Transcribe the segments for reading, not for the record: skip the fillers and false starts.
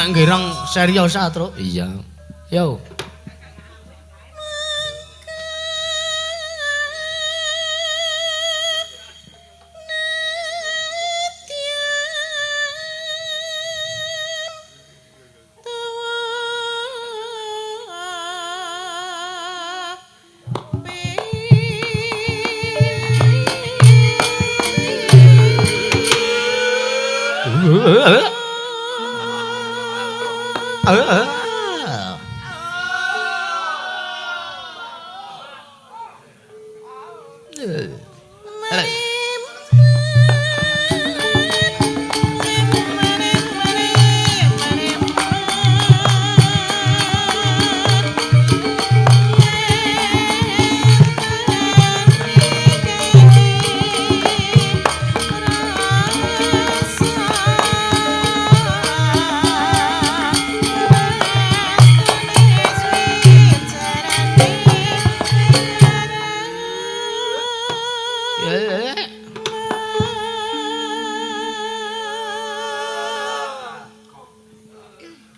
nek girang serius atro. Iya. Yo.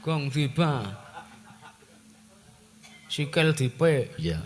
Gong tiba. Sikil dipe. Iya.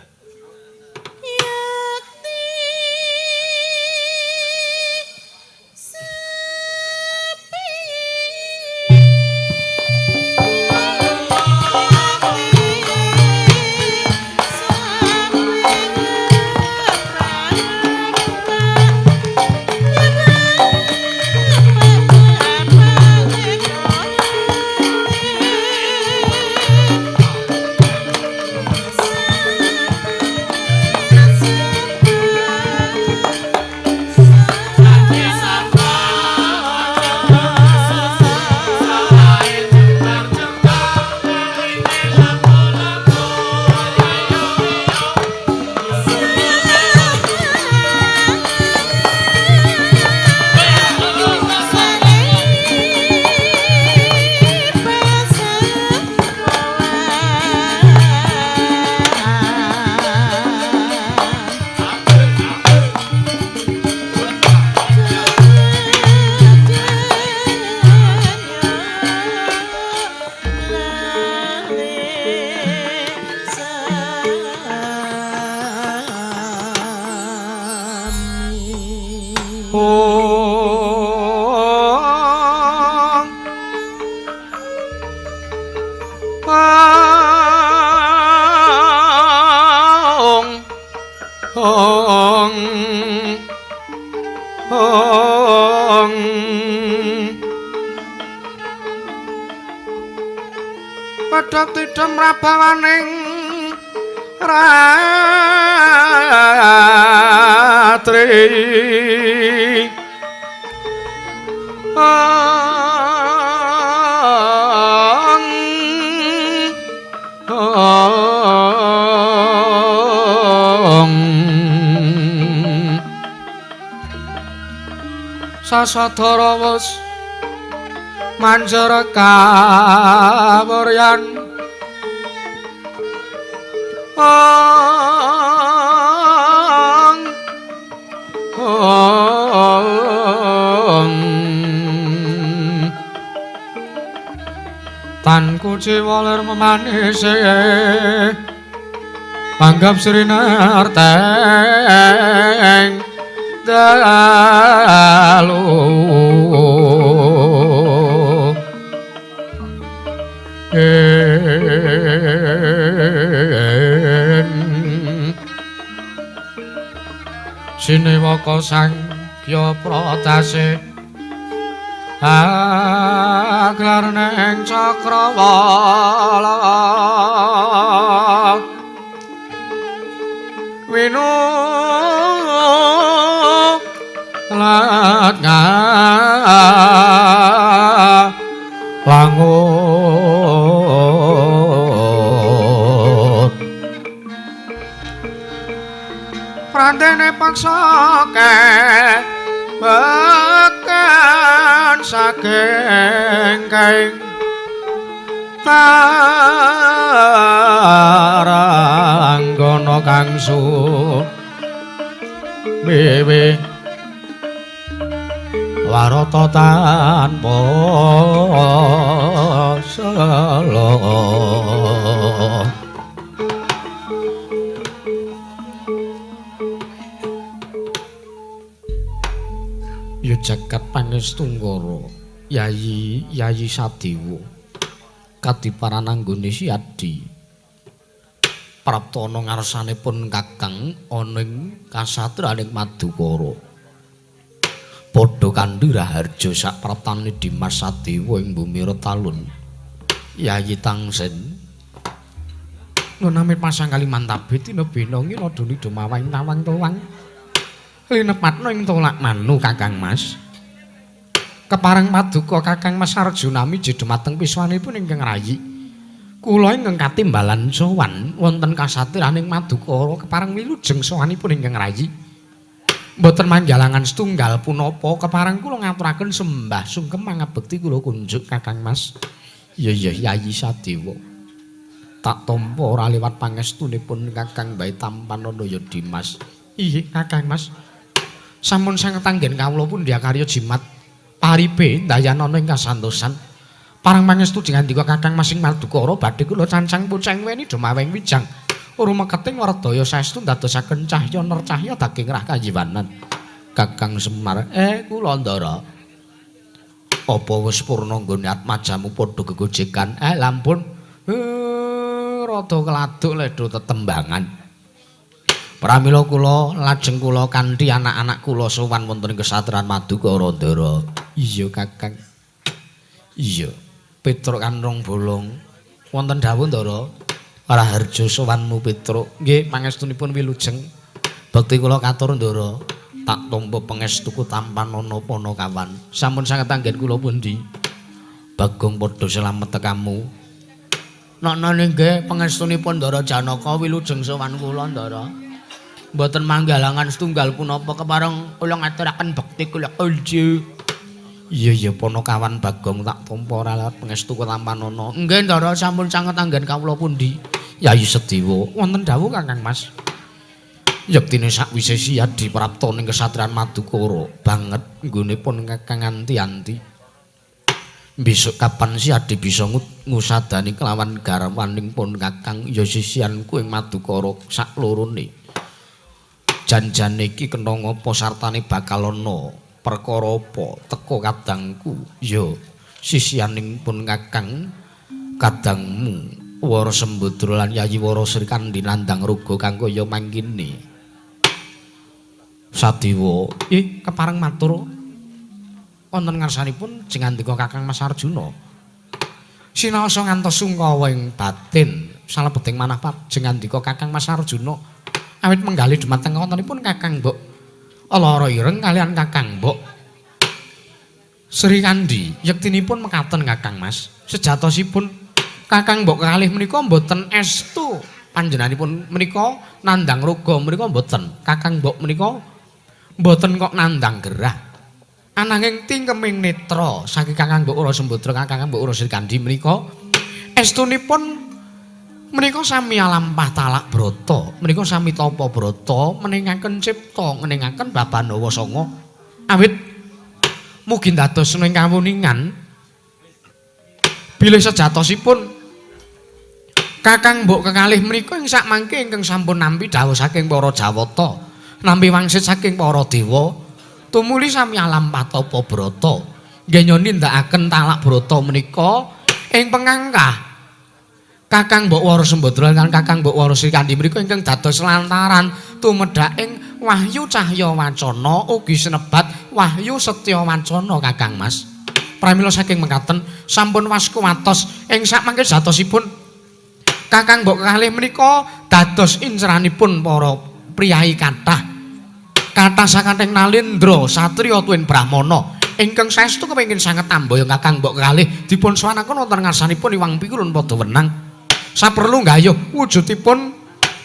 Pedhot tidhem rabawaning ratri Sasadara wis manjara kawuryan tan kuciwa lir memanise panggap srinarteng dalu Sinewaka Sangya Pratase aglar neng Cakrawala winu lat langut prantene paksa bahkan saking kaing taranggana kang suwiwi warata tanpa selo. Ya jagat pangestunggara Yayi Sadewa kadiparan anggone Siadi prapta ana ngarsanipun Kakang ana ing kasatriyaning Madukara padha kandhi raharja sak praptane Dimas Sadewa ing bumi Retalun Yayi Tangsen nami pasang Kalimantabe tina benongi nadoni dumawang tawang towang linepatno ing tolak manu Kakang Mas kepareng paduka Kakang Mas Arjuna miji dumateng piswanipun ingkang rayi kula ingkang katimbalan sowan wonten kasatriyaning Madukara kepareng wilujeng sowanipun ingkang rayi mboten manggalangan setunggal punapa kepareng kula ngaturaken sembah sungkem mangabekti kula kunjuk Kakang Mas iya Yayi Sadewa tak tampa ora liwat pangestunipun Kakang Bae Tampanana ya Dimas iya Kakang Mas sampun sanget anggen kawula pun karya jimat paribe dayanana ing kasantosan parang pangestu dingandika Kakang Mas ing Madukara badhe kula cancang puceng weni dumaweng wijang rumeketing wardaya saestu ndadosaken cahya nercahya daging rah kayiwanan Kakang Semar kula ndara apa wis purna nggone atmajamu padha gegojekan lampun rada keladuk ledho tetembangan pramila kula lajeng kula kanthi anak-anak kula sowan wonten kesatriyan Madukara Ndara. Iya Kakang. Iya. Petruk Kanrong Bolong. Wonten dawuh Ndara. Raharja sowanmu Petruk. Nggih pangestunipun wilujeng. Bekti kula katur Ndara. Tak tampa pangestuku Tampanana Panakawan. Sampun sanget anggen kula pundi? Bagong padha slamet tekamu. Nana nggih pangestunipun Ndara Janaka wilujeng sowan kula Ndara. Mboten manggalangan setunggal punapa kepareng kula ngaturaken bekti kula ulju. Iya Panakawan Bagong tak tampa ralat pangestu Tampanana. Nggih Ndara sampun sanget anggen kawula pundi? Yayi Sadewa. Wonten dawuh Kakang Mas. Yektine sakwise Siadi prapta ning kesatriyan Madukara banget nggonipun Kakang anti-anti. Besok kapan Siadi bisa ngusadani kelawan garwaning pun Kakang ya sisianku ing Madukara sak lorone. Janjane iki kena ngapa sartane bakal ana perkara apa teka kadangku ya sisianing pun Kakang kadangmu Wara Sembadra lan Yayi Wara Sri Kandi nandang ruga kanggo ya mangkene Sadewa kepareng matur wonten ngarsanipun jeng andika Kakang Mas Arjuna sinaosa ngantos sungkawa ing batin salebeting manah jeng andika Kakang Mas Arjuna awit menggali dumateng wontenipun Kakang Mbok Lara Ireng kalian Kakang Mbok Sri Kandi yektinipun mekaten Kakang Mas sejatosipun Kakang Mbok kalih menika mboten estu panjenenganipun menika nandang ruga menika mboten Kakang Mbok menika mboten kok nandang gerah ananging tingkeming netra saking Kakang Mbok Ora Sembadra Kakang Mbok Ora Sri Kandi menika estunipun menika sami alampah talak brata menika sami tapa brata meningaken cipta ngeningaken Babanawa Sanga awit mugi dados ing kawuningan bilih sejatosipun Kakang Mbok kekalih menika ing sak mangke ingkang sampun nampi dawuh saking para Jawata nampi wangsit saking para dewa tumuli sami alampah tapa brata nggih nindakaken talak brata menika ing pengangkah Kakang Mbok Wara Sembadra lan Kakang Mbok Wara Sri Kandi mriku ingkang dados lantaran tumedhak ing Wahyu Cahya Wacana ugi sinebat Wahyu Setya Wacana Kakang Mas. Pramila saking mekaten sampun waskuwatos ing sakmangke jatosipun Kakang Mbok kalih menika dados inceranipun para priyayi kathah. Kathah sakanthing Nalendra satriya tuwin Brahmana ingkang saestu kepengin sanget tambaya Kakang Mbok kalih dipun sowanaken wonten ngarsanipun Iwang Pikulun padha wenang. Saperlu nggayuh wujudipun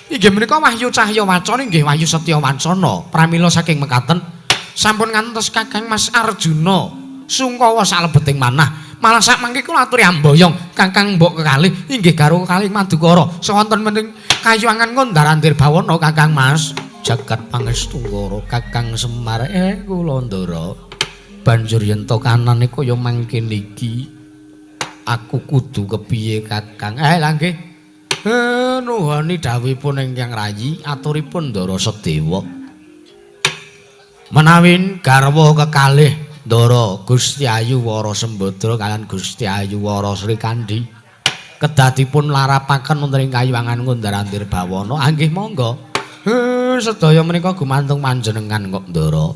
inggih menika Wahyu Cahya Wacana inggih Wahyu Setya Wacana. Pramila saking mekaten sampun ngantos Kakang Mas Arjuna sungkawa salebeting manah. Malah sak mangke kula aturi amboyong Kakang Mbok kekalih inggih garwa kalih Madukara sewonten mening kayuangan Ngondarandir Bawana Kakang Mas. Jagat pangestu Kakang Semar kula ndara. Banjur yen to kanane kaya mangken iki. Aku kudu kepiye Kakang? Lah nggih. Nuhuni dawuhipun ingkang rayi, aturipun Ndara Sedewa. Menawi garwa kekalih Ndara Gusti Ayu Wara Sembadra kaliyan Gusti Ayu Wara Srikandhi kedadipun larapaken wonten ing Kayuwangan Kundarandir Bawana. Nggih monggo. Sedaya menika gumantung panjenengan kok Ndara.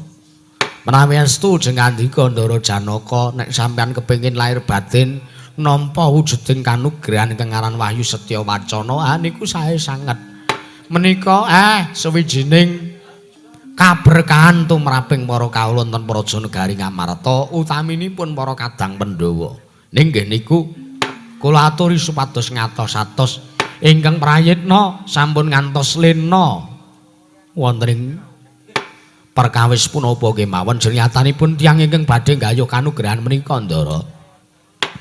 Menawi estu jengandika Ndara Janaka nek sampeyan kepengin lahir batin nampa wujuding kanugrahan ingkang aran Wahyu Setya Wacana niku sae sanget. Menika sawijining kaberkahan tumraping para kawula wonten Praja Negari Ngamarta utaminipun para kadang Pandhawa. Nggih niku kula aturi supados ngatos-atos ingkang prayitna sampun ngantos lena wonten ing perkawis punapa kemawon jenyatanipun tiyang ingkang badhe nggayuh kanugrahan menika Ndara.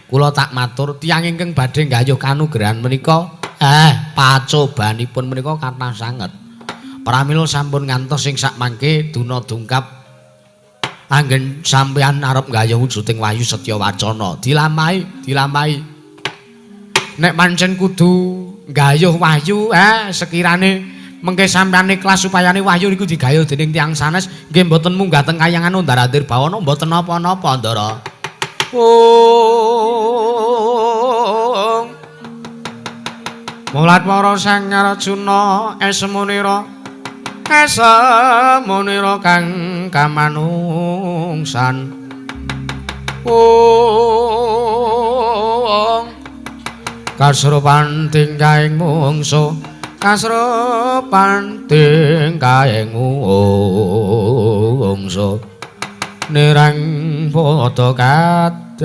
Kula tak matur tiyang ingkang badhe nggayuh kanugrahan menika pacobanipun menika kathah sanget. Pramila sampun ngantos sing sak mangke duna dungkap anggen sampeyan arep nggayuh wujuding Wahyu Setya Wacana. Dilampahi. Nek pancen kudu nggayuh wahyu sekirane mengke sampeyan ikhlas supayane wahyu niku digayuh dening tiyang sanes nggih mboten munggah teng Kayuwangan Kundarandir Bawana mboten napa-napa Ndara. Mulat para sang Arjuna esemunira kang kamanungsan. Kasrupan tingkahing mungsuh kasrupan tingkahing mungsuh nirang padha kadang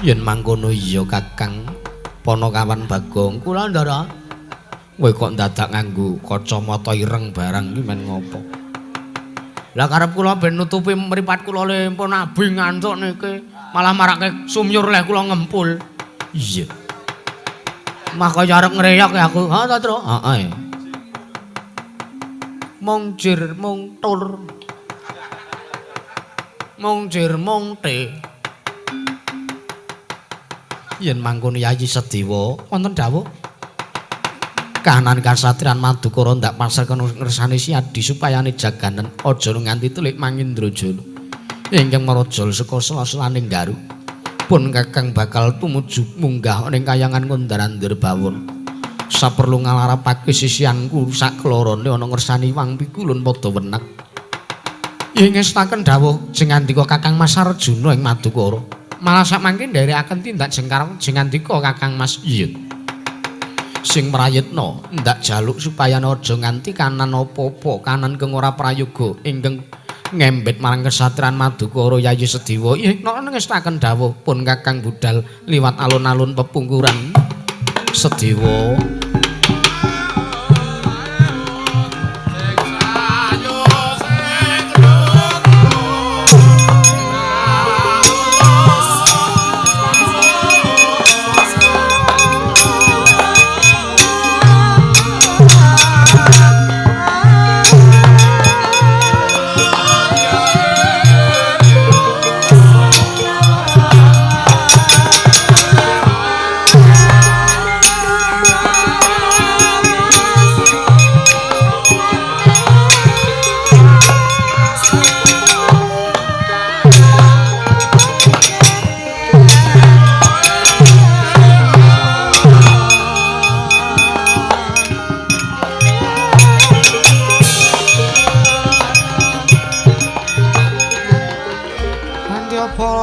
yen mangkono iya Kakang Panakawan Bagong kula Ndara kowe kok dadak nganggo kacamata ireng barang iki men ngopo lah karep kula ben nutupi mripat kula lempun nabi ngantuk niki malah marake sumyur leh kula ngempul iya mah kaya arep ngreyok ya aku. Ha ta, Tru? Heeh. Mung jir mung tur. Mung jir mung te. Yen mangkono Yayi Sedewa wonten dawuh kahanan kasatriyan Madukara ndak pasar kena ngersani Siadi supayane jaganen aja nganti telik Mangindrajana. Ingkang marajal saka sela-selaning Garu. Pun Kakang bakal tumuju munggah ning Kayuwangan Kundarandir Bawana. Saperlu ngalarapake sisianku saklorone ana ngersani Wang Pikulun padha wenek. Ing ngestaken dawuh jengandika Kakang Mas Arjuna ing Madukara. Malah samangke nderekaken tindak jengandika Kakang Mas. Iya. Sing prayitna ndak jaluk supaya aja nganti kanan apa-apa, kanan keng ora prayoga ingkang ngembet marang kesatriyan Madukara Yayi Sedewa. Ih, nek ngestaken dawuh pun Kakang budal liwat alun-alun pepungkuran Sedewa.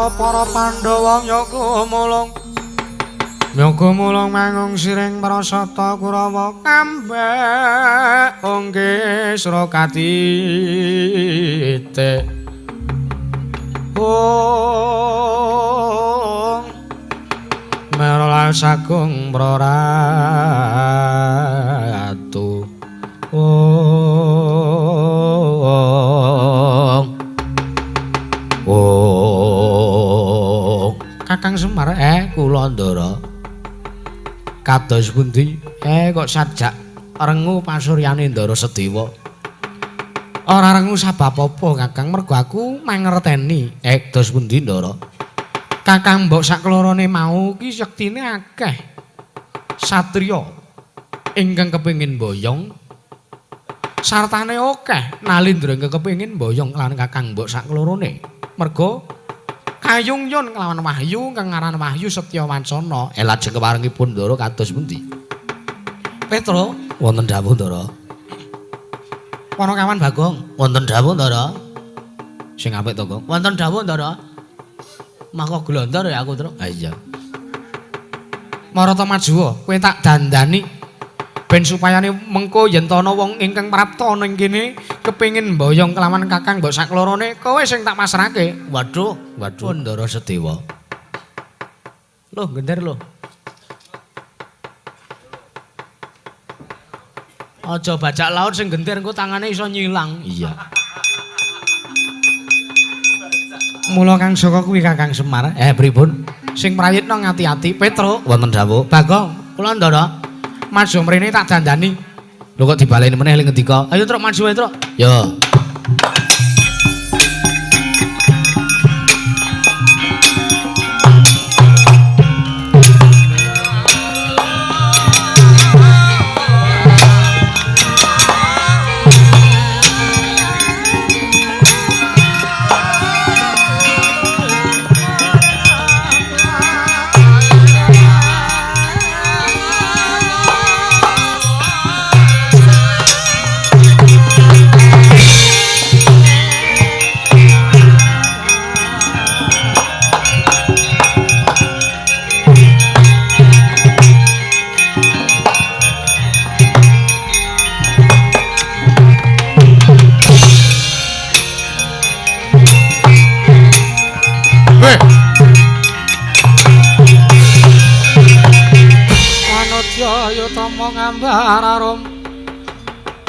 Para Pandhawa nyaga mulung mangung siring prasata Kurawa kambek ongge Srakatite merala sagung praratu Kakang Semar kula Ndara kados pundi Kok sajak rengu pasuryane Ndara Sedewa. Ora rengu sabab apa Kakang, mergo aku mangerteni. Dos pundi Ndara? Kakang mbok saklorone mau ki sektine akeh. Satriya ingkang kepengin boyong sartane akeh Nalindra ingkang kepengin boyong lan Kakang mbok saklorone. Mergo kayungyon kelawan Wahyu kang ngaran Wahyu Setyawancana. Lajeng keparengipun Ndara kados pundi? Petro, wonten dawuh Ndara. Panakawan Bagong, wonten dawuh Ndara. Sing apik to, Gong? Wonten dawuh Ndara. Maka glondor ya aku, Tru. Ha iya. Marata Majuwa, kowe tak dandani ben supayane mengko yen ana wong ingkang prapta ning kene kepengin mboyong kelawan Kakang mbok saklorone, kowe sing tak pasrahke. Waduh, Ndara Sedewa. Loh, gender lho. Aja bajak laut sing genter engko tangane iso nyilang. Iya. Mula Kang Saka kuwi Kakang Semar. Pripun? Sing prayitna ngati-ati. Petro, wonten dawuh. Bagong, kula Ndara. Maju mrene tak dandani. Lho kok dibaleni meneh ling ngendika. Ayo Truk maju wae, Truk. Yo.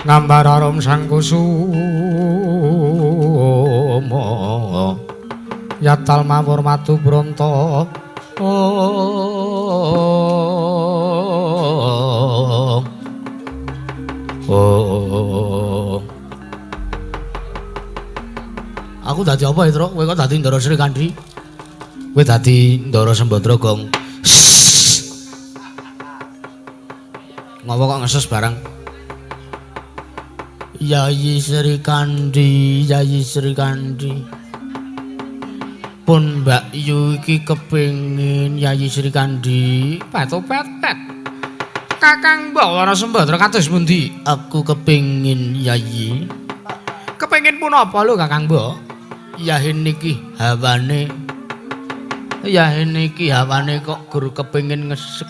Ngambar arum sang kusuma yatal mawur matu bronto Aku dadi apa ya, Truk? Kowe kok dadi Ndara Sri Kandi? Kowe dadi Ndara Sembadra, Gong. Ngopo kok ngeses barang? Yayi Sri Kandi, Yayi Sri Kandi. Pun Mbak Yu iki kepengin Yayi Sri Kandi. Pet-pet. Kakang Bawana Sembadra kados pundi? Aku kepengin Yayi. Kepengin pun apa lho Kakang Mbok? Yahin niki hawane. Yahin niki hawane kok gur kepengin ngesek.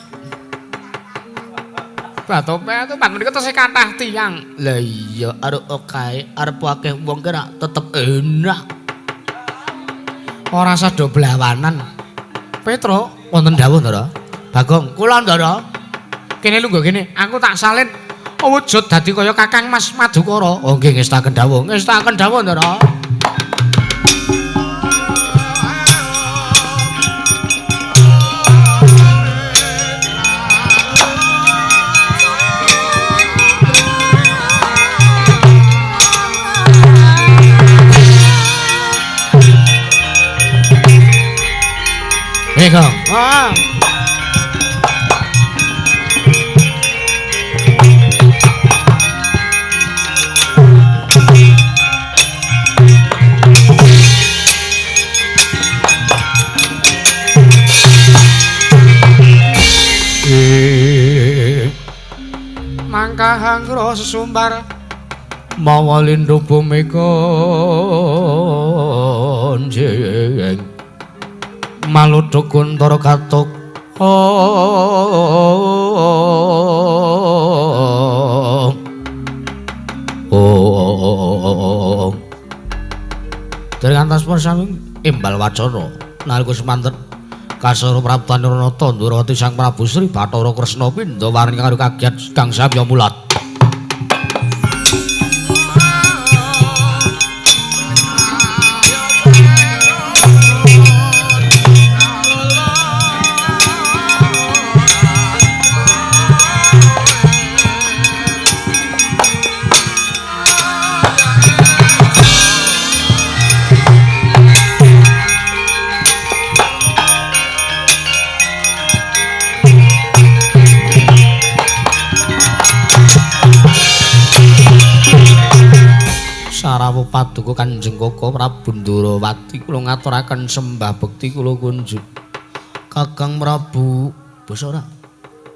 Batope pat menika tesih kathah tiyang. Lah iya arep kae arep akeh wong kira tetep enak. Ora sada blawanan. Petro wonten dawuh Ndara. Bagong, kula Ndara. Kene lungguh kene, aku tak salin wujud dadi kaya Kakang Mas Madukara. Oh nggih ngestaken dawuh. Ngestaken dawuh Ndara. Kong. Mangka hanggro sesumbar mawa lindhu bumi konjeng maluduk kuntara katuk dari kantaspun sami imbal wacana nalika semanten kasara praptan Ranata Ndrawati Sang Prabu Sri Bathara Kresna pindha warni karo kagiat kang samya mulat. rawuh paduka Kanjeng Koko Prabu Ndrawati kula ngaturaken sembah bekti kula kunjuk. Kakang Prabu basa ora?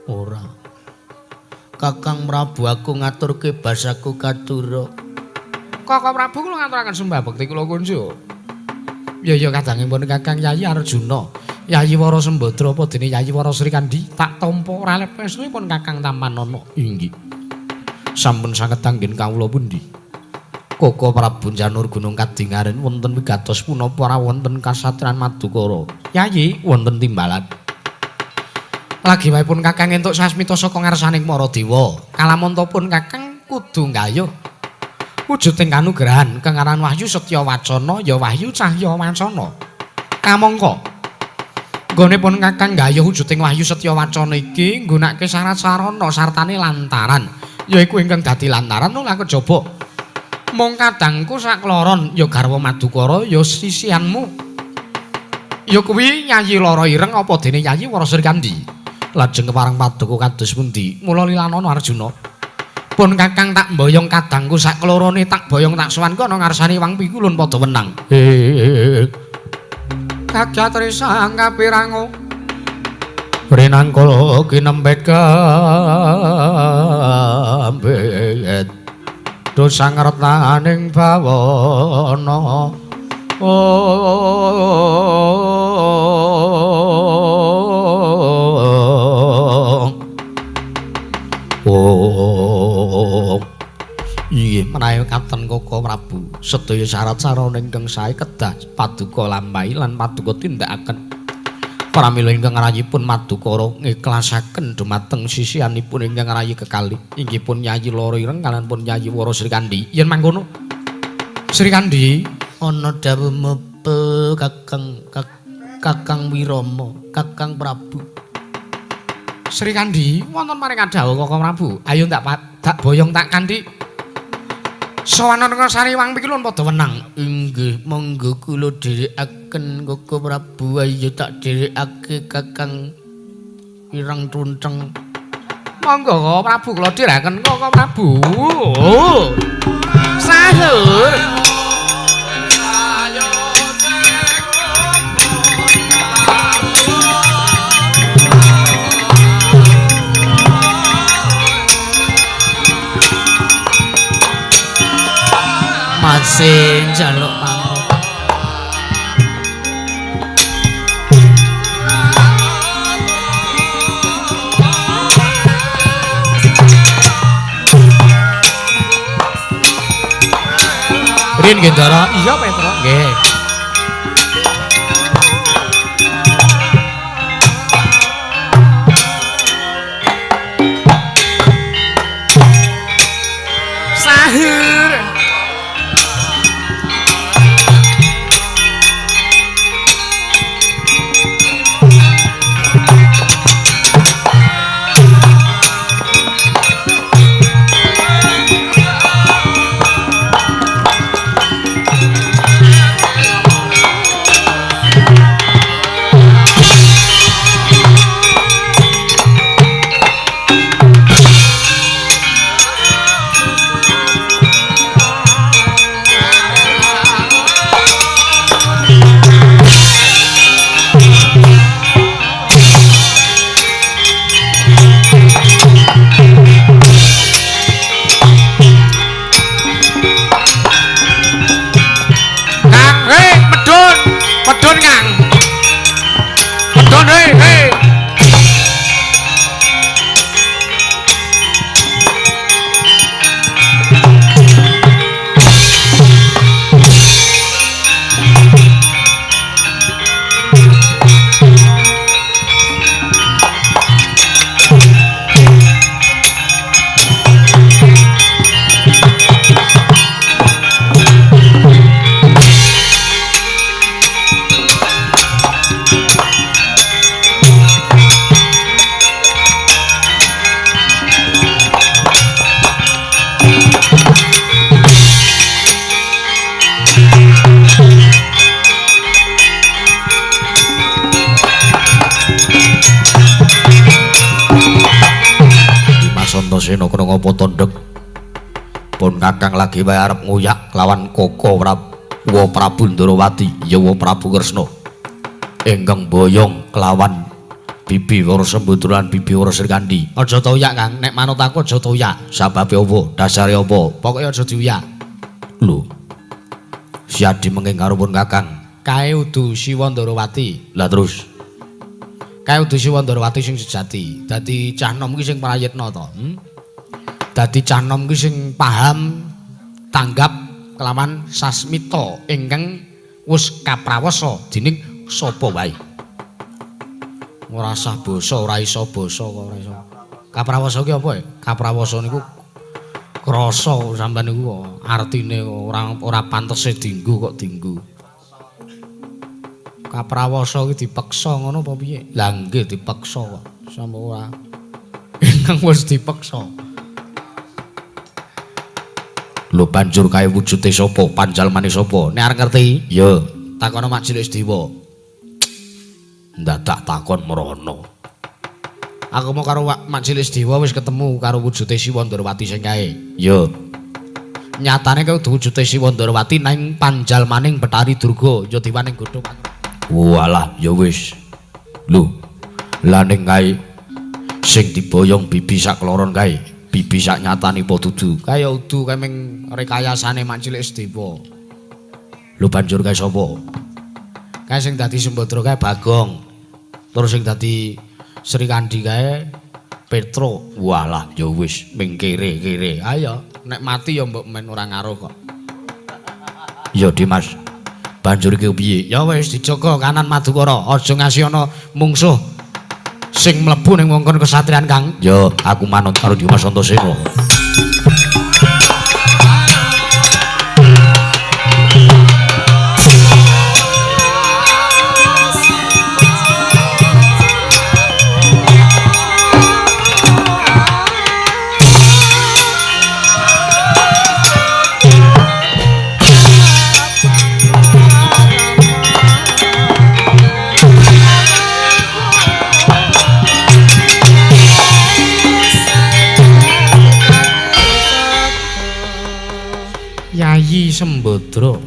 Ora. Kakang Prabu aku ngaturke basaku katura. Koko Prabu kula ngaturaken sembah bekti kula kunjuk. Ya kadangipun Kakang Yayi Arjuna, Yayi Wara Sembadra apa dene Yayi Wara Sri Kandi tak tampa ora lepesnipun Kakang Tamanana. Inggih. Sampun saged anggen kawula pundi? Koko Prabu Janur Gunung Kadingaren wonten wigatos punapa ora wonten kasatriyan Madukara. Yayi wonten timbalan. Lagi waepun Kakang entuk sasmita saka ngarsaning Maradewa. Kalamontopun Kakang kudu nggayuh wujuding kanugrahan kang aran Wahyu Setya Wacana ya Wahyu Cahya Wacana. Kamangka nggonipun Kakang nggayuh wujuding Wahyu Setya Wacana iki nggunakake syarat sarana sartane lantaran yaiku ingkang dadi lantaran ora kejaba. Mung kadangku sakloron ya garwa Madukara ya sisianmu. Ya kuwi Yayi Lara Ireng apa dene Yayi Wara Sri Kandi. Lajeng kepareng paduka kados pundi? Mula lilanana Arjuna. Pun Kakang tak mboyong kadangku saklorone tak boyong tak sowan kono ngarsane Wang Pikulun padha wenang. Kagatrisang kapirango rinangkala kinempet kambet dosa ngertaning bawana. Inggih menawi Kapten Koko Prabu sedaya syarat sarana ingkang sae kedah paduka lampahi lan paduka tindakaken pramila ingkang rayipun Madukara ngiklasaken dumateng sisianipun ingkang rayi kekalih inggih pun Yayi Lara Ireng kaliyan pun Yayi Wara Sri Kandi. Yen mangkono Sri Kandi ana dawuh mepe Kakang Wirama, Kakang Prabu. Sri Kandi wonten maring dawuh Koko Prabu. Ayo tak boyong tak kandi. Sawana Sari Wang Pikulun padha wenang. Inggih, monggo kula dherekaken Koko Prabu. Ayo tak dherekake Kakang Ireng Tunteng. Monggo Koko Prabu kula dherekaken Koko Prabu. Sahur. Masih njaluk pamit. Rin Gendara, iya Petro, nggih. Sahur. pun Kakang lagi wae arep nguyak lawan Koko Prabu Ndrawati ya Prabu Kresna ingkang boyong kelawan Bibi Wara Sembadra lan Bibi Wara Srikandhi. Aja toyak Kang, nek manut aku aja toyak. Sababe apa? Dasare apa? Pokoke aja diuyak. Lho. Siadi menging karo pun Kakang. Kae udu Siwa Ndrawati. Lah terus. Kae udu Siwa Ndrawati sing sejati. Dadi cah nom ki sing prayitna to. Dadi cah nom ki sing paham tanggap kelawan sasmita ingkang wis kaprawasa dening sapa wae. Ora sah basa, ora iso basa kok ora iso. Kaprawasa ki apa ya? Kaprawasa niku krasa sampean niku artine ora pantese dienggo kok dienggo. Kaprawasa ki dipeksa ngono apa piye? Lah nggih dipeksa kok. Sampe ora. Ingkang wis dipeksa. Lho banjur kae wujude sapa? Panjalmane sapa? Nek arep ngerti, ya takono Majelis Dewa. Ndadak takon merono. Aku mau karo Majelis Dewa wis ketemu karo wujude Siwa Ndrawati sing kae. Ya. Nyatane kaya wujude Siwa Ndrawati nang panjalmaning Betari Durga ya diwaning godho. Walah, ya wis. Lho. Lah ning kae sing diboyong bibi sak kloron kae. Bibi sak nyatane apa dudu? Kaya udu kae ming rekayasane Majelis Dewa. Lho banjur kae sapa? Kae sing dadi Sembadra kae Bagong. Terus sing dadi Srikandhi kae Petro. Walah ya wis ming kere-kere. Ayo nek mati ya mbok men ora ngaruh kok. Ya Dimas. Banjur iki piye? Ya wis dijaga kanan Madukara. Aja ngasih ana mungsuh sing mlebu ning wongkon kesatrian Kang. Ya aku manut karo Dimas Antasena. Yayi Sembadra.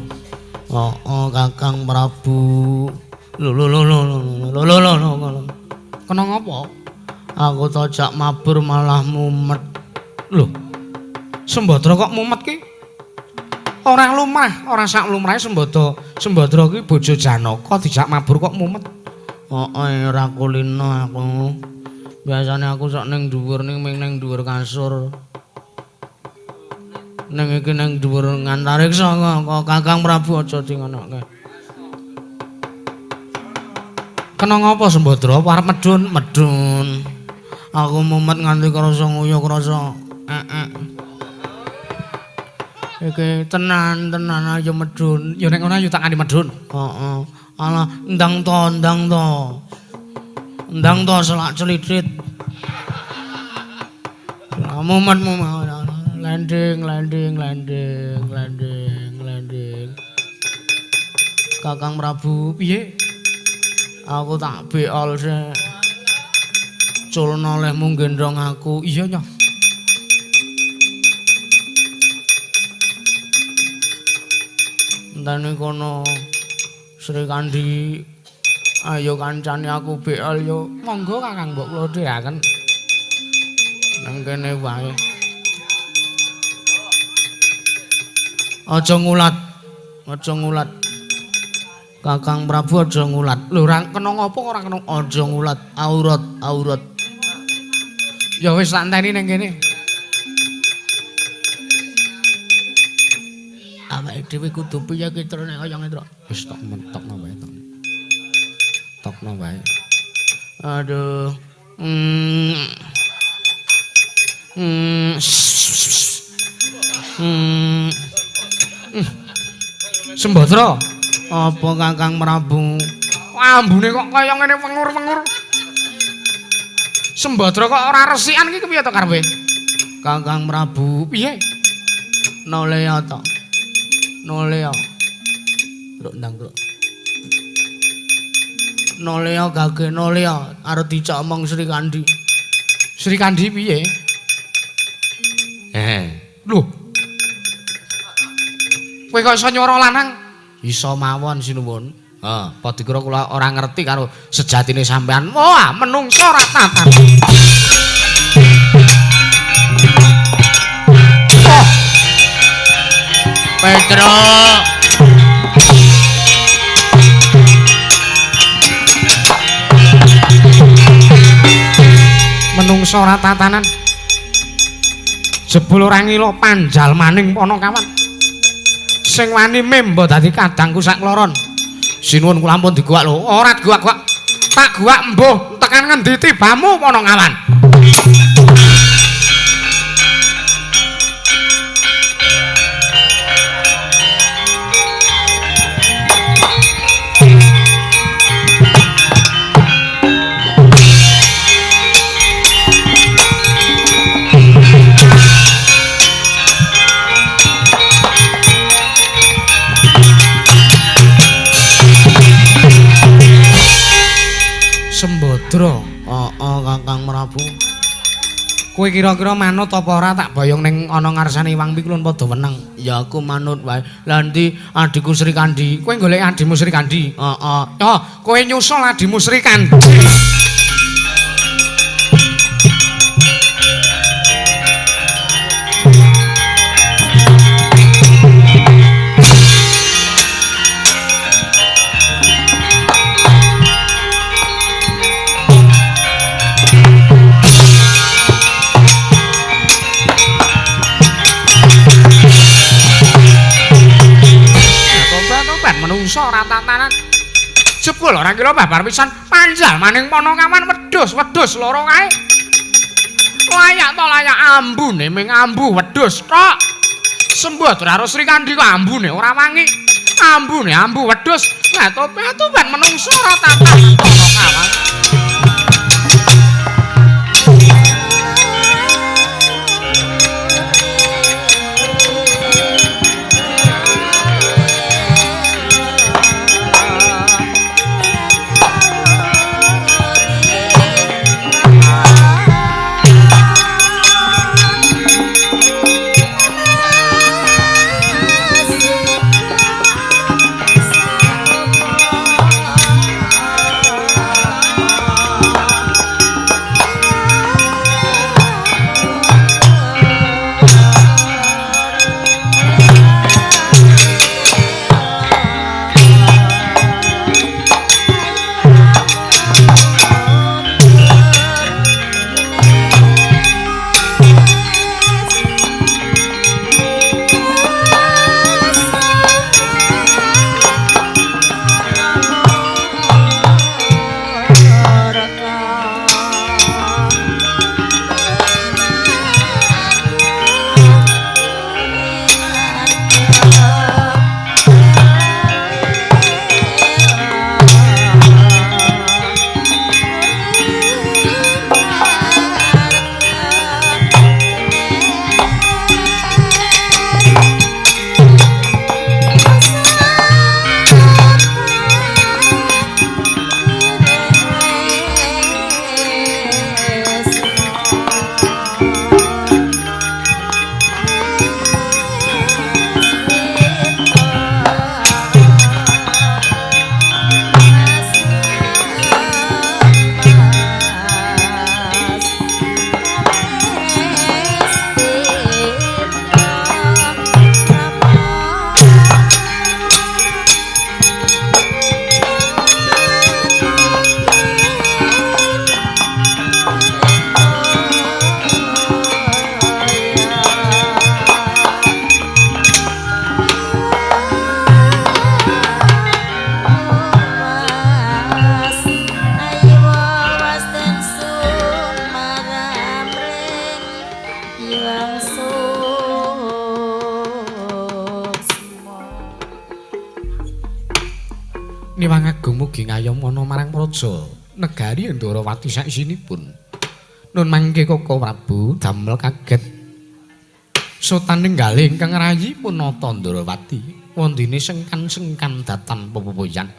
Kakang Prabu. Lho. Kena ngapa? Aku tojak mabur malah mumet. Lho. Sembadra kok mumet ki? Ora lumrah, ora sak lumrahe Sembadra ki bojo Janaka dijak mabur kok mumet. Ora kulino aku. Biasane aku sok ning dhuwur ning dhuwur kasur. Neng iki nang dhuwur ngantariksa kok Kakang Prabu aja dingonoke. Kena ngapa Sembadra? Arep medun? Medun. Aku mumet nganti krasa nguyuh krasa. Iki tenan ayo medun. Ya nek ngono ayo tak nganti medun. Heeh. Alah ndang to. Ndang to selak celidit. Mumet. Landing. Kakang Prabu, piye? Aku tak beol sik. Culna olehmu gendong aku. Iya nyah. Entene kono Srikandhi ayo kancane aku beol yo. Monggo Kakang mbok kula dheaken. Nang kene wae. Aja ngulat. Kakang Prabu aja ngulat. Lho ora kena ngopo ora kena aja ngulat. Aurat. Ya wis tak enteni ning kene. Awake dhewe kudu piye ki terus nek kaya ngene, wis tok mentokno wae to. Tokno wae. Aduh. Sembadra, apa Kakang Prabu? Ambune kok kaya ngene wengur-wengur. Sembadra kok ora resikan iki piye to karepe? Kakang Prabu, piye? Nolea to. Nolea. Truk ndang truk. Nolea gage nolea arep dicak omong Srikandhi. Srikandhi piye? Lho, Kowe kok iso nyuara lanang? Iso mawon sinuwun. Apa dikira kula ora ngerti karo sejatine sampean. Wah, menungso ra tatan. Petro. Menungso ora tatanan. Jebul ora ngilo panjal maning Panakawan. Sing wani memba dadi kadangku sak kloron. Sinuwun kula ampun diguwak lho. Ora diguwak-guwak. Tak guwak embuh tekan ngendi tibamu Panakawan. Sembadra, Kakang Prabu. Kowe kira-kira manut apa ora tak boyong ning ana ngarsane Iwang Pikulun padha weneng. Ya aku manut wae. Lah ndi adhiku Sri Kandi? Kowe golek adhimu Sri Kandi? Heeh. Oh, kowe nyusul adhimu Sri Kandi. Menungso ora tatanan. Jebul ora kira babar pisan panjal maning Panakawan wedhus loro kae. Layak to layak ambune ming ambu wedhus tok. Sembadra karo Sri Kandi kok ambune ora wangi. Ambune ambu wedhus. Lah tobat menungso ora tatanan Panakawan. Niwang Agung mugi ngayomana marang praja negari Ndarawati sakisinipun. Nun mangke Koko Prabu damel kaget. Sotaninggali ingkang rayi punata Ndarawati wondene sengkan-sengkan datan pepoyan.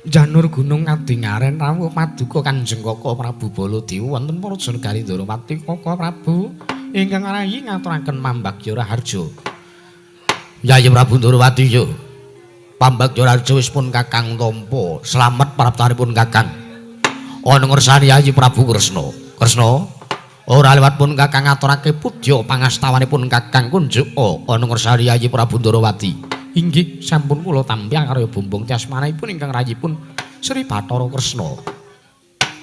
Janur gunung kadingaren rawuh paduka Kanjeng Koko Prabu Baladewa wonten praja negari Ndarawati. Koko Prabu ingkang rayi ngaturaken mambagya raharja. Yayi Prabu Ndorowati yo. Pambagya raja wis pun Kakang tampa. Slamet praptanipun Kakang. Ana ngersani Yayi Prabu Kresna. Kresna ora liwat pun Kakang ngaturake pudya pangastawanipun Kakang Kunjaka ana ngersani Yayi Prabu Ndorowati. Inggih sampun kula tampi karya bumbung tiasmanipun ingkang rayipun Sri Bathara Kresna.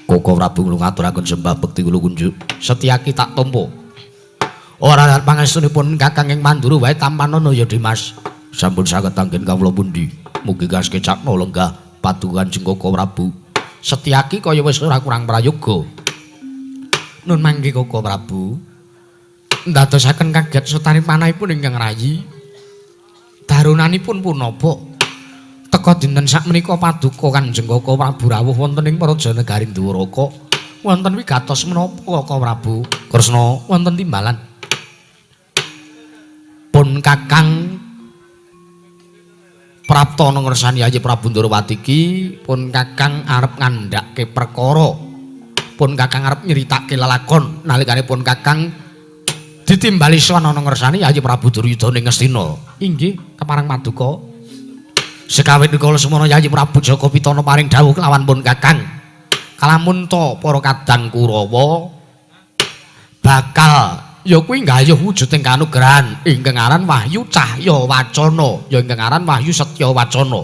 Koko Prabu ngaturaken sembah bekti kula kunjuk. Setyaki tak tampa. Ora lan pangestunipun Kakang ing Mandura wae tampanana ya Dimas. Sampun saged anggen kawula pundi. Mugi kaske cakna lenggah padukan Jengkoko Prabu. Setyaki kaya wis ora kurang prayoga. Nun mangke Koko Prabu. Ndadosaken kaget sutani panahipun ingkang rayi. Darunanipun punapa? Teka dinten sakmenika paduka Kanjeng Koko Prabu rawuh wonten ing Praja Negaring Dwaraka. Wonten wigatos menapa Koko Prabu? Kresna wonten timbalan. Pun Kakang prapta ana ngersani Yayi Prabu Ndorowati iki pun Kakang arep ngandhake perkara. Pun Kakang arep nyeritake lelakon nalikane pun Kakang ditimbali sowan ana ngersani Yayi Prabu Duryudana ing Ngastina. Inggih, kepareng paduka. Sekawit kala semana Yayi Prabu Jaka Pitana paring dawuh kelawan pun Kakang. Kalamun ta para kadang Kurawa bakal ya kuwi nggayuh wujuding kanugrahan ingkang aran Wahyu Cahya Wacana, ya ingkang aran Wahyu Setya Wacana.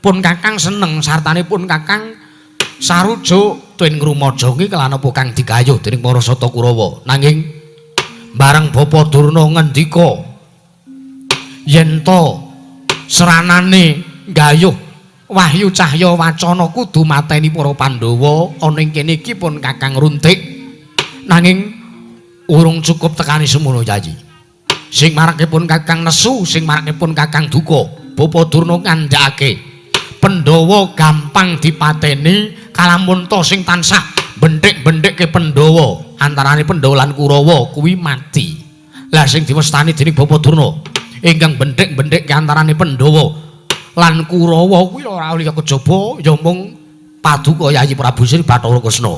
Pun Kakang seneng sartanipun Kakang sarujuk tuwin ngrumaja iki kelan apa kang digayuh dening para sata Kurawa. Nanging bareng Bapa Durna ngendika yen to seranane nggayuh Wahyu Cahya Wacana kudu mateni para Pandhawa ana ing kene iki pun Kakang runtik. Nanging urung cukup tekani semono Yayi. Sing marakipun Kakang nesu, sing marakipun Kakang duka. Bapa Durna ngandhakake Pandhawa gampang dipateni kalamun to sing tansah benthik-benthike Pandhawa antarane Pandhawa lan Kurawa kuwi mati. Lah sing diwestani dening Bapa Durna ingkang benthik-benthike antarane Pandhawa lan Kurawa kuwi ora liya kejaba ya mung paduka Yayi Prabu Sri Bathara Kresna.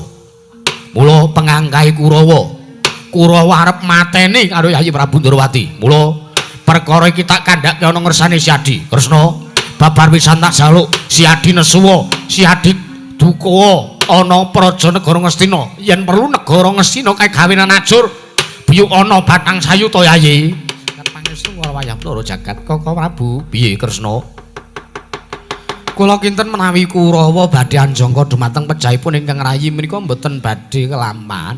Mula pengangkahe Kurawa arep mateni karo Yayi Prabu Ndorowati. Mula perkara iki tak kandhake ana ngersane Si Adi. Kresna, babar pisan tak jaluk Si Adi nesuwa, Si Adi duka ana Praja Negara Ngastina. Yen perlu negara Ngastina kae gawenan ajur biyuk ana batang sayuta Yayi. Pangestu karo wayah loro jagat Koko Prabu. Piye Kresna? Kula kinten menawi Kurawa badhe anjangka dumateng pejahipun ingkang rayi menika mboten badhe kelaman.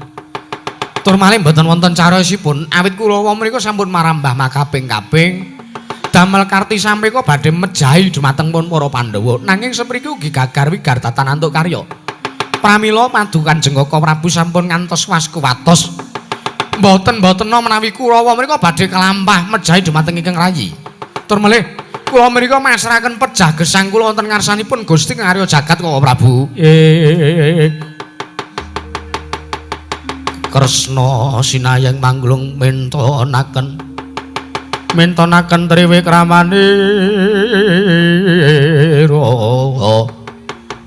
Tur malih mboten wonten carosipun awit Kurawa menika sampun marambah makaping-kaping damel karti sampeka badhe mejahi dumateng pun para Pandhawa. Nanging sepriki ugi gagar wigar tatanantuk karya. Pramila padukan Jengkoko Prabu sampun ngantos waskuwatos. Mboten-mbotena menawi Kurawa menika badhe kelampah mejahi dumateng ingkang rayi. Tur malih kula menika masrahaken pejah gesang kula wonten ngarsanipun Gusti Ngarya Jagat Koko Prabu. Kresna sinayeng manglung mentonaken triwikramanira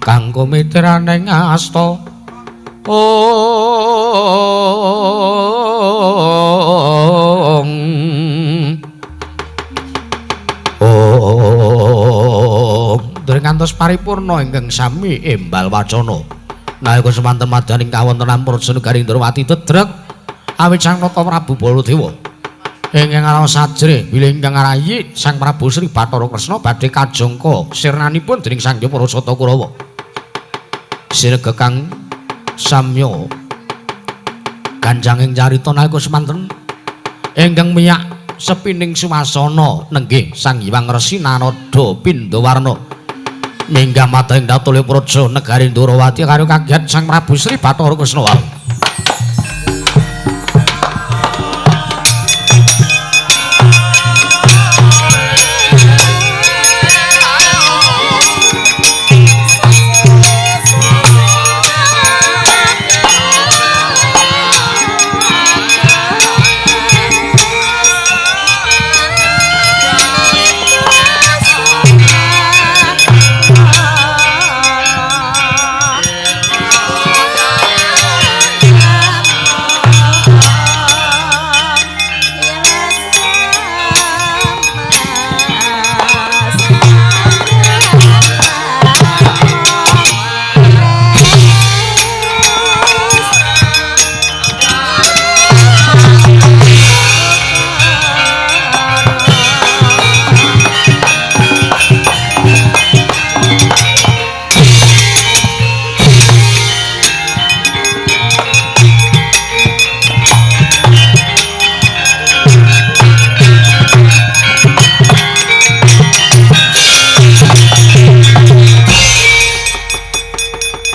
kanggo mitiraning asta dereng ngantos paripurna ingkang sami embal wacana. Nalika semanten madaning kawontenan Praja Negaring Ndorowati dedreg awit Sang Nata Prabu Baladewa ingkang aran sajre bilih ingkang rayi Sang Prabu Sri Bathara Kresna badhe kajangka sirnanipun dening Sang Hyang Parasata Kurawa. Siregekang samya ganjanging carita nalika semanten ingkang miyak sepining suwasana nenggih Sang Hyang Resi Narada Pindawarna minggah mateng datulih Praja Negaring Ndorowati karo kagiat Sang Prabu Sri Bathara Kresna.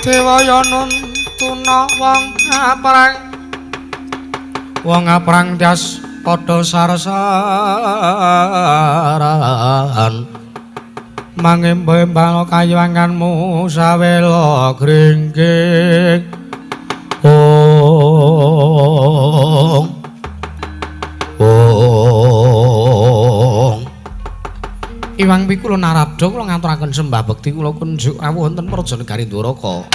Dewaya nuntuna wong aprang jas padha sarsaran mangemba-embal kayuwanganmu sawela gringging Iwang Pikula Narada kula ngaturaken sembah bekti kula kunjuk rawuh wonten Praja Negari Dwaraka.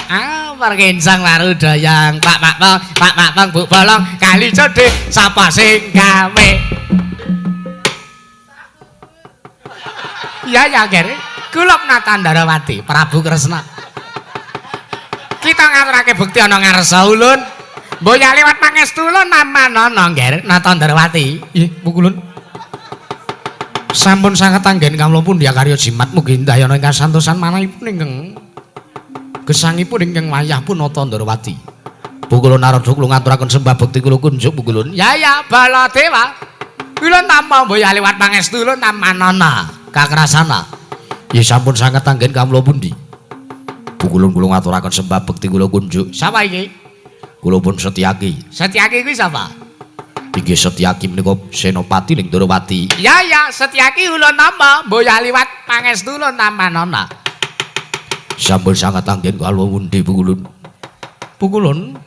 Perkencang Marudayang Pak Pong Bu Bolong kali cedhe sapa sing gawe? Ya Ger. Kula Natandarawati Prabu Kresna. Kita ngaturake bekti ana ngarsa ulun. Mboya liwat pangestu ulun namanana Ger Natandarawati. Nggih, Bu Kulun. Sampun sanget anggen kawula pundi karya jimat mugi ndayana ingkang santosan manahipun ingkang gesangipun ingkang wayah pun Natandarawati. Bu Kulun Narada kula ngaturaken sembah bekti kula kunjuk Bu Kulun. Ya Baladewa. Kula nampa mboya liwat pangestu ulun namanana kakrasana. Ya sampun sanget anggen kawula pundi. Bu Kulun kula ngaturaken sembah bekti kula kunjuk. Sapa iki? Kula pun Setyaki. Setyaki kuwi sapa? Inggih Setyaki menika senopati ning Darawati. Ya Setyaki ulun nama mboya liwat pangestu ulun namanana. Sampun sanget anggen kawula pundi Bu Kulun. Bu Kulun,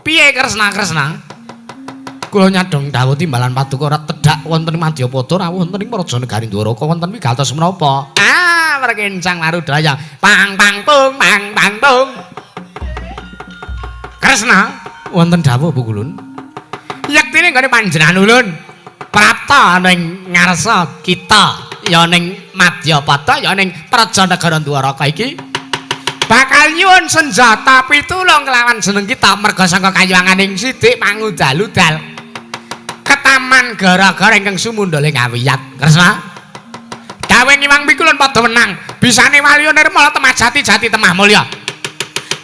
piye Kresna? Kula nyadong dawuh timbalan paduka ora tedhak wonten ing Madyapada rawuh wonten ing Praja Negari Dwaraka wonten wigatos menapa? Perkencang Marudayang pang pung. Kresna wonten dawuh Bu Kulun. Yektine nggone panjenengan ulun prapta ning ngarsa kita ya ning Madyapada ya ning Praja Negara Dwaraka iki bakal nyuwun senjata pitulung kelawan jeneng kita merga saka kayuwanganing Sidik Mangudal-udal ketaman gara-gara ingkang sumundhale ngawiyat. Kresna dawuh Iwang Pikula padha menang bisane Waliya Nirmala temajati jati temah mulya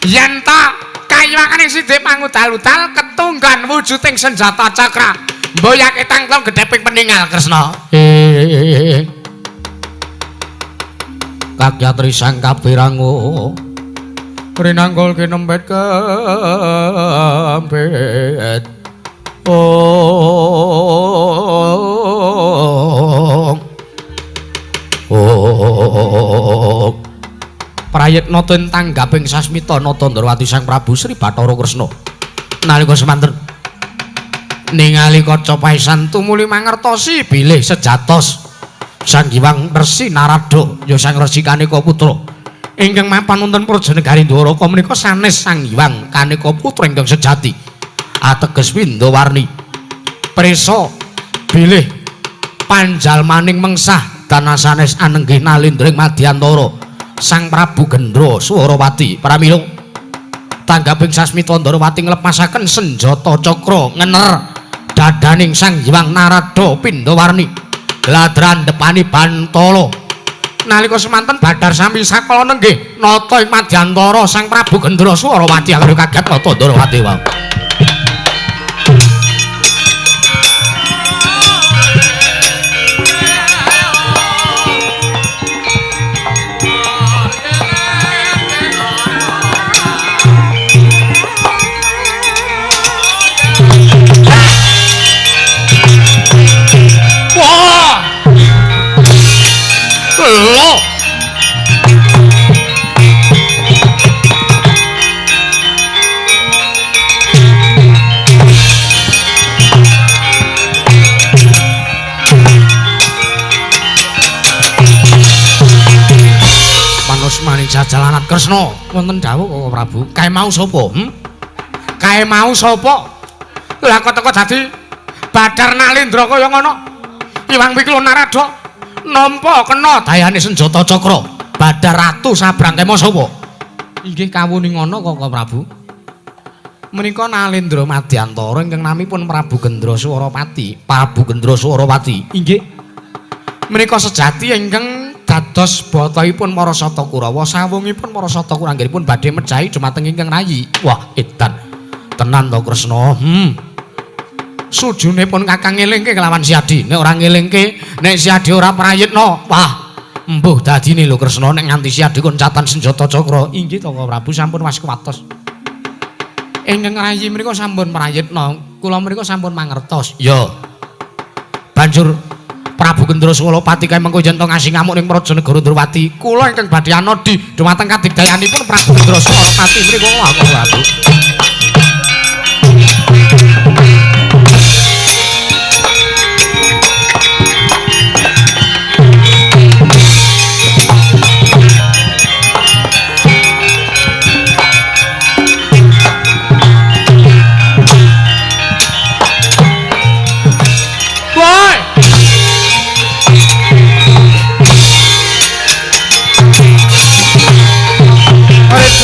yen ta kayuwanganing Sidik Mangudal-udal ketunggan wujuding senjata cakra mboyake tangklong gedheping peninggal. Kresna kagyatri sang kabirangu rinanggul kinempet kempet Prayitna tentang tanggaping sasmita Natandarawati Sang Prabu Sri Bathara Kresna nalika semanten ningali kaca paisan tumuli mangertosi bilih sejatos Sang Hyang Resi Narada ya Sang Resi Kaneka Putra ingkang mapan wonten Praja Negari Dwaraka menika sanes Sang Hyang Kaneka Putra ingkang sejati ateges Windawarni prisa bilih panjalmaning mengsah dana sanes anenggih nalindring Madyantara Sang Prabu Gendra Swarawati pramila tanggaping sasmita Ndarawati nglepasaken senjata cakra ngener dadaning Sang Hyang Narada Pindawarni gladran depani Bantala nalika semanten badhar sami sakala nenggih nata ing Madyantara Sang Prabu Gendra Swarawati anggere kaget Natandarawati wae. Manusmani jajalanat Kresna wonten dawuh Koko Prabu. Kae mau sapa? Kae mau sapa? Lah kok teko dadi Badar Nalindra kaya ngono. Iwang Pikula Narada nampa kena dayane senjata cakra. Badar Ratu sabrang kema sapa? Inggih kawuning ngono Koko Prabu. Menika Nalindra Madyantara ingkang namipun Prabu Gendra Swarawati. Prabu Gendra Swarawati. Inggih. Menika sejati ingkang dados bataipun Marasata Kurawa sawungipun Marasata Kurawa anggenipun badhe mejahi dumateng ingkang rayi. Wah, edan. Tenan to Kresna. Sujune pun Kakang ngelingke kelawan Siadi. Nek ora ngelingke, nek Siadi ora prayitna, wah, Embuh dadine lho Kresna nek nganti siya dikoncatan senjata cakra. Inggih to Prabu sampun waskuwatos. Ingkang rayi mriku sampun prayitna, kula mriku sampun mangertos. Ya. Banjur Prabu Gendra Swalapati kae mengko yen to ngasih ngamuk ning Praja Negara Ndrawati. Kula ingkang badhe anodi dumateng kadigdayanipun Prabu Gendra Swalapati mriku aku Prabu.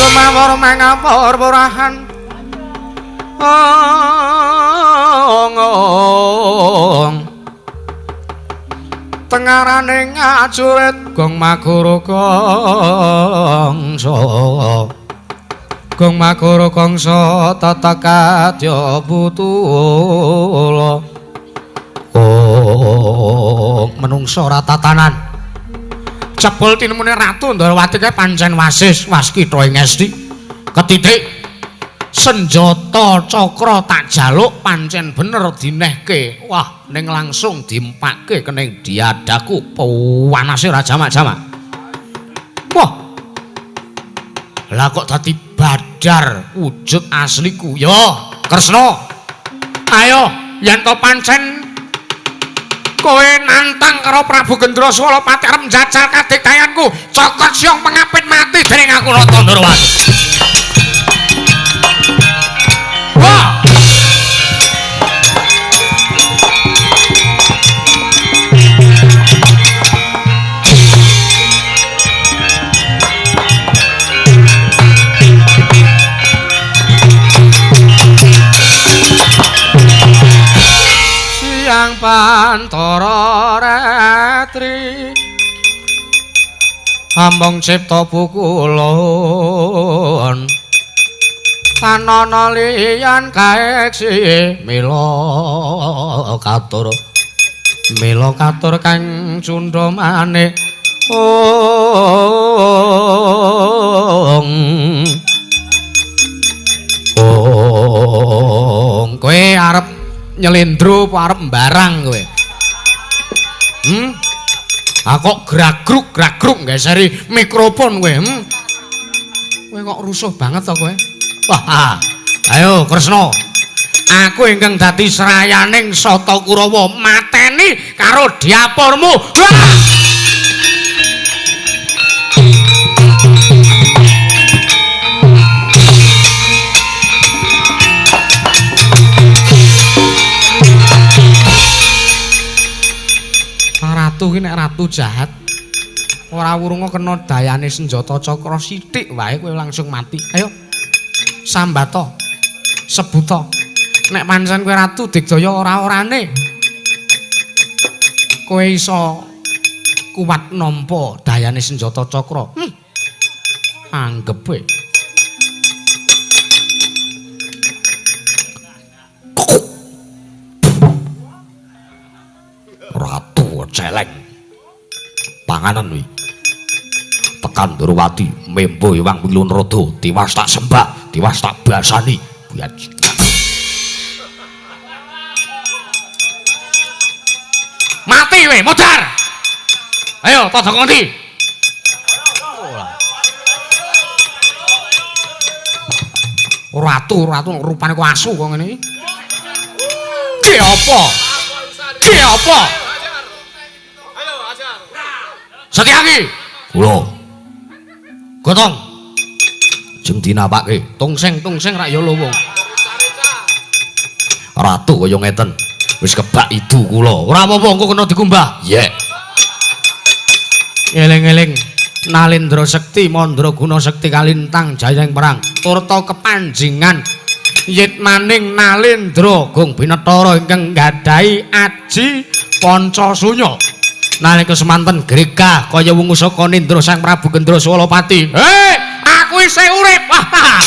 Mawar mangapur purahan tengarane ngajurit gong maguru gongso tata kadya butula menungso ratatanan cepul tinemune Ratu Ndrawati kae pancen wasis waskita ing esti ketitik senjata cakra tak jaluk pancen bener dinehke wah ning langsung diempake kening diadaku pawanase ra jamak-jamak wah lah kok dadi badar wujud asliku ya Kresna ayo yen to pancen kowe nantang karo Prabu Gendra Swalapati arep njajal kadigdayanku cokot siong pengapit mati dening aku Rata Ndrawati. Wah Yang Pantara Retri Ambong cipta pukulun tanana liyan kaeksi mila katur kang cundha manik kowe arep nyelendro apa arep mbarang kowe? Kok gragruk geseri mikrofon kowe. Kowe kok rusuh banget to kowe? Wah, ayo Kresna. Aku ingkang dadi serayaning Sata Kurawa mateni karo diapurmu. Wah! Ratu ki nek ratu jahat ora wurunga kena dayane senjata cakra sithik wae kowe langsung mati. Ayo. Sambata. Sebuta. Nek pancen kowe ratu digdaya ora-orane kowe iso kuat nampa dayane senjata cakra. Anggepe. Celeng panganan wi tekan Ndrawati membo Hyang Wilun Rada tiwas tak sembah tiwas tak basani biar mati we modar ayo padha ngondi ratu rupane kok asu kok ngene iki ki apa Setyaki kula gotong jeng dinapake tungseng rak ya lowong ratu kaya ngeten wis kebak idu kula ora apa-apa engko kena dikumbah ye eling-eling Nalendra Sekti Mandraguna Sekti kalintang jayang perang turta kepanjingan yit maning Nalendra Gong Binetara ingkang nggadhahi aji Pancasunya nalika semanten grega kaya wungu saka Nindra Sang Prabu Gendra Swalapati. Aku isih urip. Wah.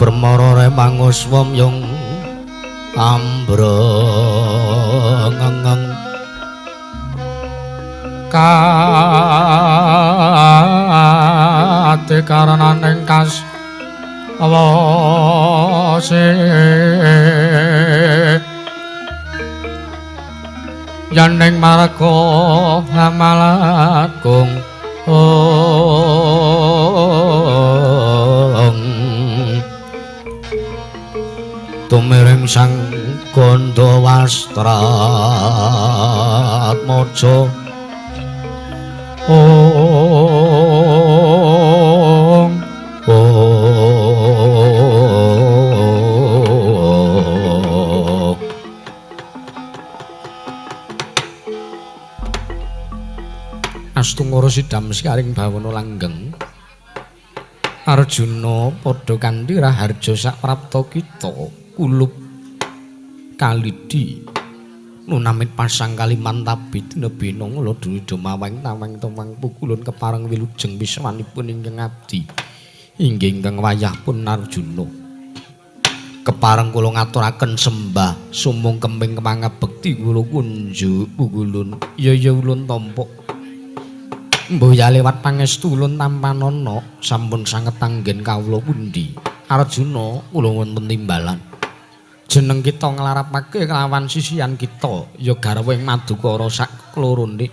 bermara remanguswam yung ambrengeng kate karenaning kas awase yaning marga hamalagung tumiring sang Gandawastrat maja Astungara sidam sikaring bawana langgeng Arjuna padha kanthi raharja saprapta kita kulup kalidi nunamit pasang kaliman tabit nebena ngula duwida mawang tawang tawang pukulun kepareng wilujeng wiswanipun ingkang abdi inggih ingkang wayah pun Arjuna kepareng kula ngaturaken sembah sumung kemping pangabekti kula kunjuk pukulun ya ulun tampa mboya lewat pangestu ulun tampanana sampun sanget anggen kawula pundi Arjuna kula wonten timbalan jeneng kita nglarapake kelawan sisihan kita ya garweng madukara sak klorone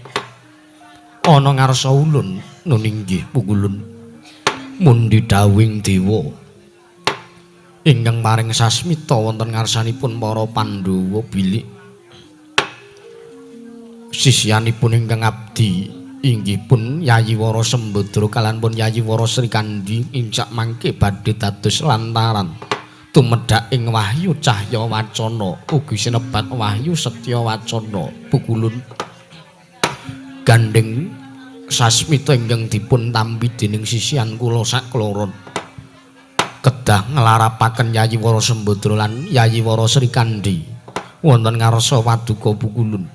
ana ngarsa ulun nun inggih pukulun mundi dawing dewa ingkang paring sasmita wonten ngarsanipun para Pandhawa bilik sisihanipun ingkang abdi inggih pun Yayi Wara Sembadra kalan pun Yayi Wara Srikandi incak mangke badhe dados lantaran tumedhak ing Wahyu Cahya Wacana ugi sinebat Wahyu Setya Wacana pukulun gandeng sasmita ingkang dipun tampi dening sisihan kula sakloron kedah nglarapaken Yayi Wara Sembadra lan Yayi Wara Srikandi wonten ngarsa paduka pukulun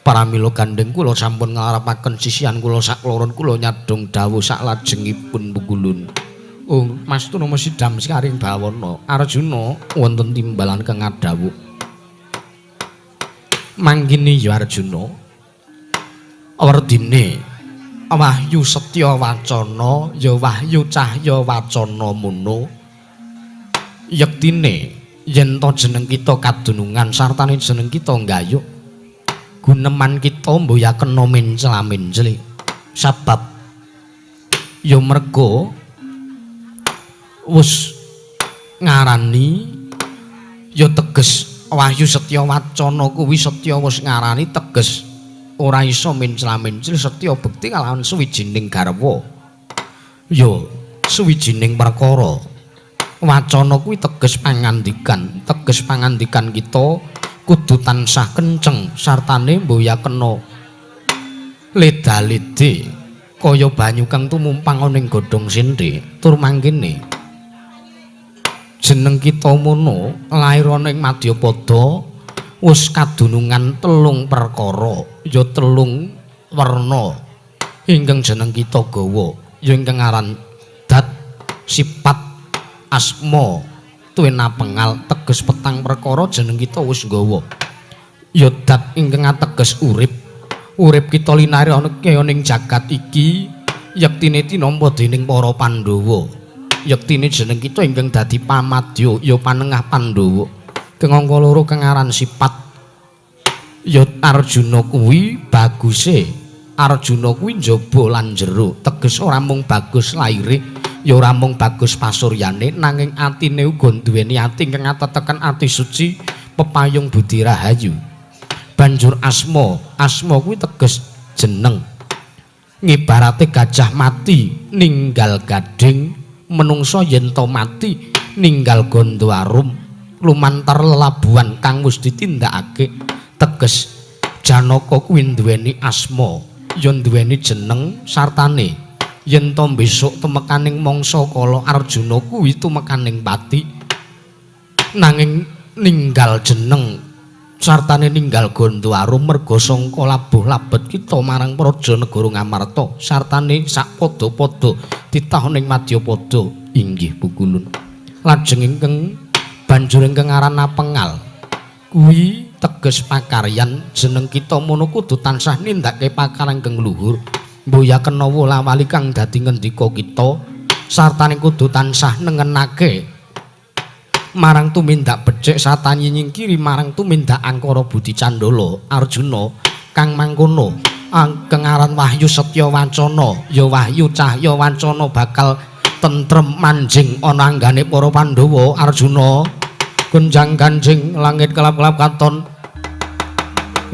paramila gandeng kula sampun nglarapaken sisihan kula sakloron kula nyadong dawuh saklajengipun pukulun Mas Tunama sidam sikaring bawana Arjuna wonten timbalan kang adhawuh manggini ya Arjuna werdine Wahyu Setya Wacana ya Wahyu Cahya Wacana mono yektine yen to jeneng kita kadunungan sartane jeneng kita nggayuk guneman kita mboya kena mencela-menceli sebab ya merga wis ngarani ya teges Wahyu Setya Wacana kuwi Setya wis ngarani teges ora iso mencela-mencel setya bekti kalawan suwijining garwa ya suwijining perkara wacana kuwi teges pangandikan kita kudu tansah kenceng sartane mboya kena leda-lede kaya banyu kang tumumpang ning godhong sindhe tur mangkene jeneng kita mono lair ana ing Madyapada wis kadunungan telung perkara ya telung werna ingkang jeneng kita gawa ya ingkang aran dat sifat asma tuwena pengal teges petang perkara jeneng kita wis gawa ya dat ingkang ateges urip kita linare ana kaya ning jagat iki yektine tinampa dening para Pandhawa yektine jeneng kita ingkang dadi pamadya ya panengah Pandhawa kengangka loro kang aran sifat ya Arjuna kuwi baguse Arjuna kuwi njaba lan jero teges ora mung bagus laire ya ora mung bagus pasuryane nanging atine uga duweni ati ingkang atetekan ati suci pepayung budi rahayu banjur asma kuwi teges jeneng ngibarate gajah mati ninggal gading menungsa yen to mati ninggal Gandhawarum lumantar lelabuhan kang wis ditindakake teges Janaka kuwi duweni asma ya duweni jeneng sartane yen to besok tumekaning mangsa kala Arjuna kuwi tumekaning pati nanging ninggal jeneng sartane ninggal Gandhawarum merga sangka labuh labet kita marang praja negara Ngamarta sartane sak padha-padha titah ning Madyapada inggih pukulun Lajeng ingkang banjur ingkang aran Apengal kuwi teges pakaryan jeneng kita mono kudu tansah nindakake pakaryan kang luhur mboya kena wola-wali kang dadi ngendika kita sartane kudu tansah nengenake marang tumindak becik satani nyingkiri marang tumindak angkara budi candala Arjuna kang mangkono kang aran Wahyu Setya Wacana ya Wahyu Cahya Wacana bakal tentrem manjing ana anggane para Pandhawa Arjuna gunjang ganjing langit kelap-kelap katon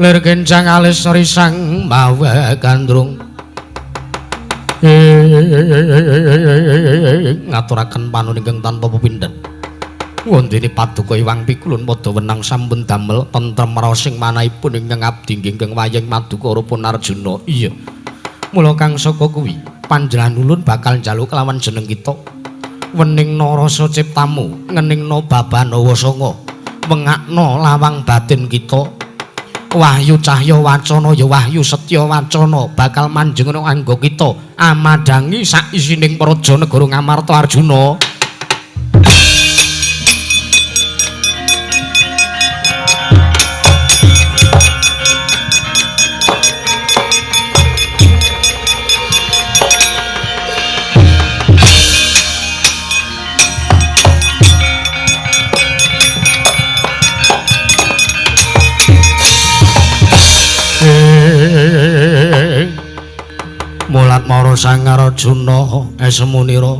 lir genjang alis risang mawa gandrung ngaturaken panuwun ingkang tanpa pepindhen wondene paduka Iwang Pikulun padha wenang sampun damel tentrem raosing manahipun ingkang abdi ingkang wayang paduka rupun Arjuna iya mula kang saka kuwi panjenengan ulun bakal njaluk kelawan jeneng kita weningna rasa ciptamu ngeningna babanawa sanga wengakna lawang batin kita Wahyu Cahya Wacana ya Wahyu Setya Wacana bakal manjing ana anggo kita amadangi sak isining praja negara Ngamarta Arjuna mulat mara sang Arjuna esemunira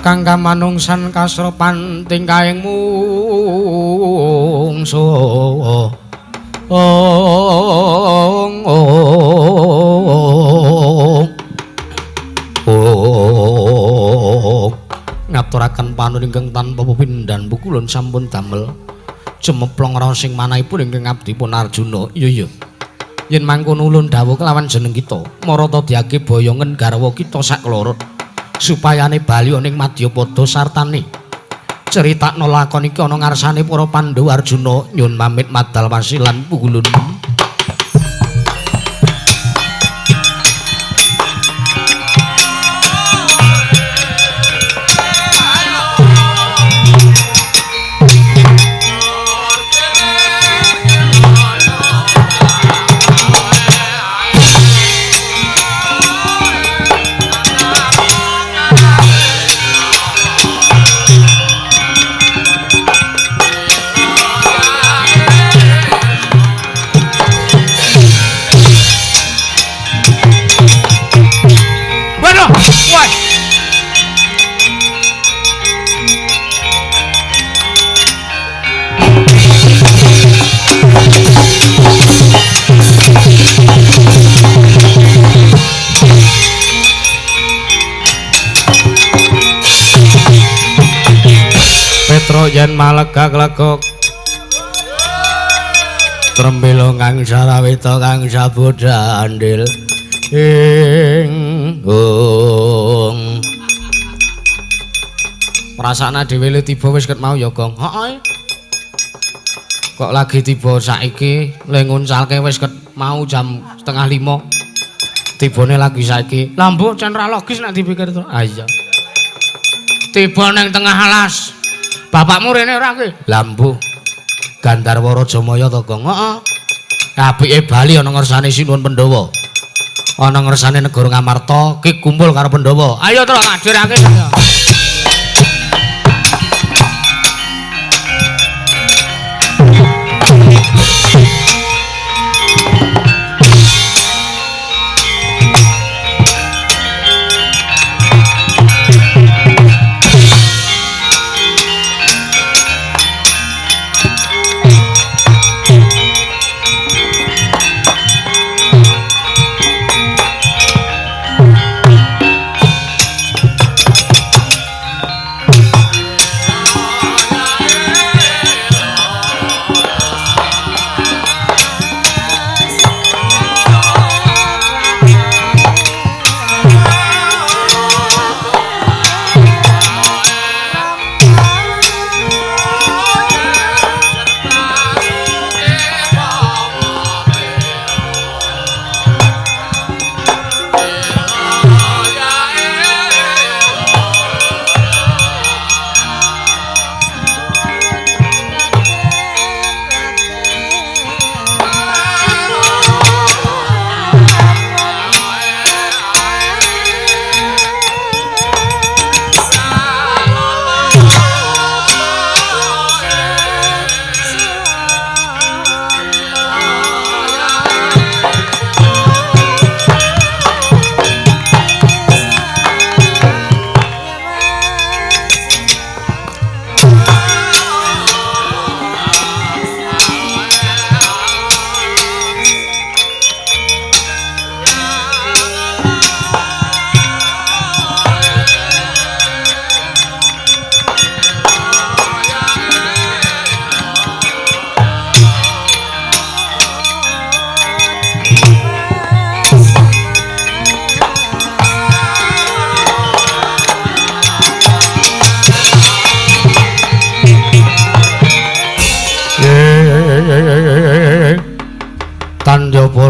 kang kamanungsan kasrepan tingkahing mungsu ngaturaken panuwun ingkang tanpa pepindhan pukulun sampun damel jemeplong raosing manahipun ingkang abdi pun Arjuna iya yen mangkono ulun dawuh kelawan jeneng kita marata diake boyongen garwa kita sakloro supayane bali ning Madyapada sartane critakna lakon iki ana ngarsane para Pandhawa Arjuna nyun pamit madal wasilan pukulun Petro yen malegak-legok trembelo kang sarawita kang sabudha andil ing perasaan dhewe le tiba wis ket mau ya Gong heeh kok lagi tiba saiki le nguncalke wis ket mau jam 4:30 tibane lagi saiki lambu cen ra logis nek dipikir to ah iya tiba ning tengah alas bapakmu rene ora ki lambu Gandharwa Rajamaya to Gong heeh apike bali ana ngersane Sinuwun Pandhawa ana ngersane negara Ngamarta ki kumpul karo Pandhawa ayo to ngadirake saya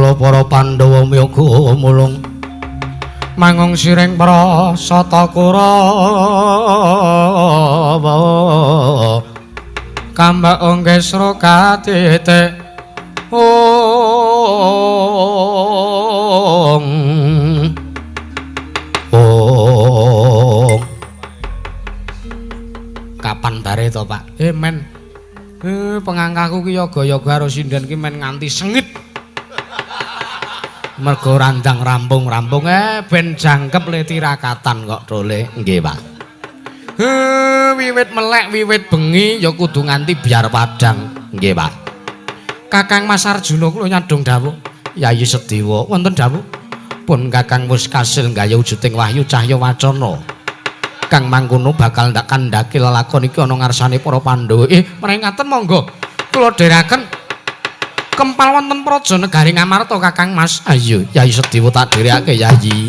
kala para Pandhawa miyaga mulung mangung siring prasata Kurawa kambak onggesra katete kapan bare to Pak men pengangkaku ki yoga-yoga karo sinden ki men nganti sengit mergo randang rampung-rampung ben jangkep le tirakatan kok dole nggih Pak wiwit melek wiwit bengi ya kudu nganti biar padang nggih Pak Kakang Mas Arjuna kula nyadong dawuh Yayi Sedewa wonten dawuh pun Kakang wis kasil nggaya wujuding wahyu cahya wacana kang mangkono bakal ndak kandhake lelakon iki ana ngarsane para Pandhawa menawi ngaten monggo kula dherekaken kempal wonten praja negari Ngamarta Kakang Mas ayo Yayi Sedewa tak dherekake Yayi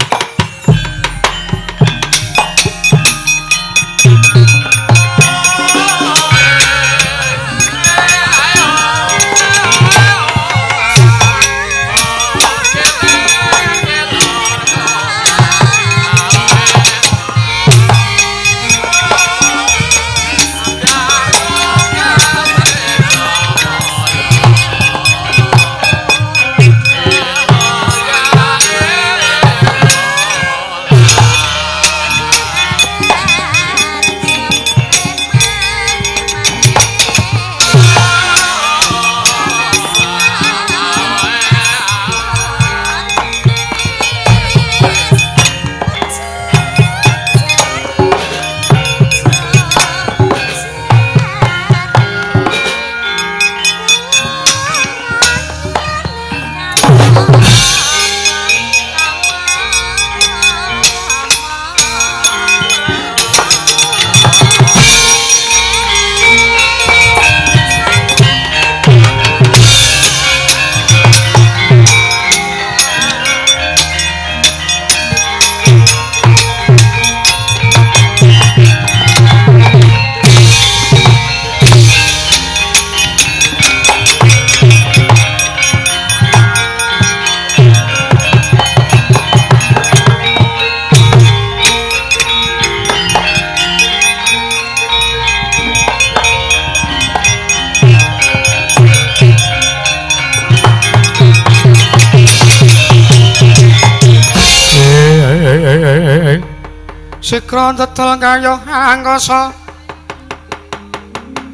Sikra tetel kaya angkasa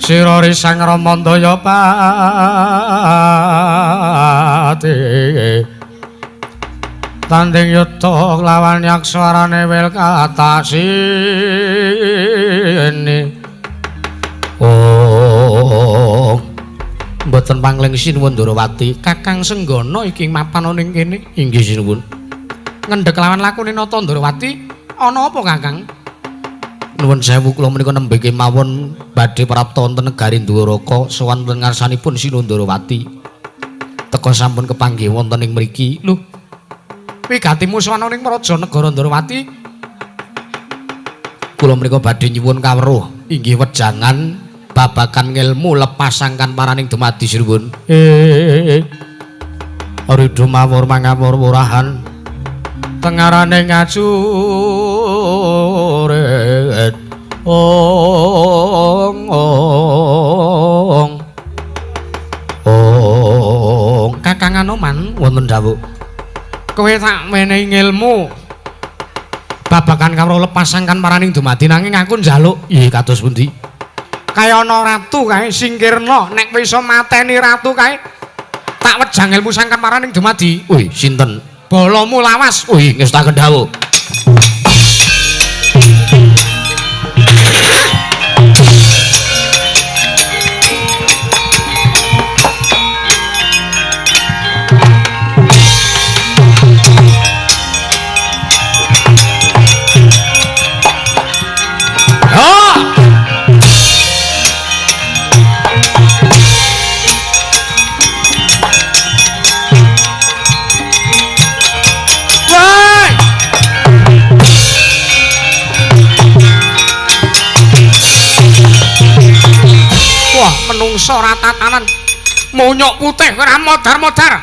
sira risang Ramandaya pati tanding yuta lawan yakswarane wel katasine mboten pangling sinuwun Ndrawati Kakang Senggana iki mapan ning kene inggih sinuwun ngendhek lawan lakune Nata Ndrawati ana apa Kakang? Nuwun sewu kula menika nembe kemawon badhe prapta wonten negari Dwaraka sowan wonten ngarsanipun Sina Ndrawati. Teka sampun kepanggih wonten ing mriki. Lho. Wigatimu sowan ning Praja Negara Ndrawati. Kula menika badhe nyuwun kawruh inggih wejangan babagan ngilmu lepasangkan paraning dumadi sinuwun. Aridho mawur mangapur wurahan tengarane ngajuret Kakang Anoman wonten dawuh kowe tak menehi ilmu babagan kawruh lepasangkan paraning dumadi nanging aku njaluk kados pundi kaya ana ratu kae singkirna nek wis iso mateni ratu kae tak wejang ilmu sangkan paraning dumadi sinten balamu lawas ngestaken dawuh menungso ratatanan monyok putih ora modar-modar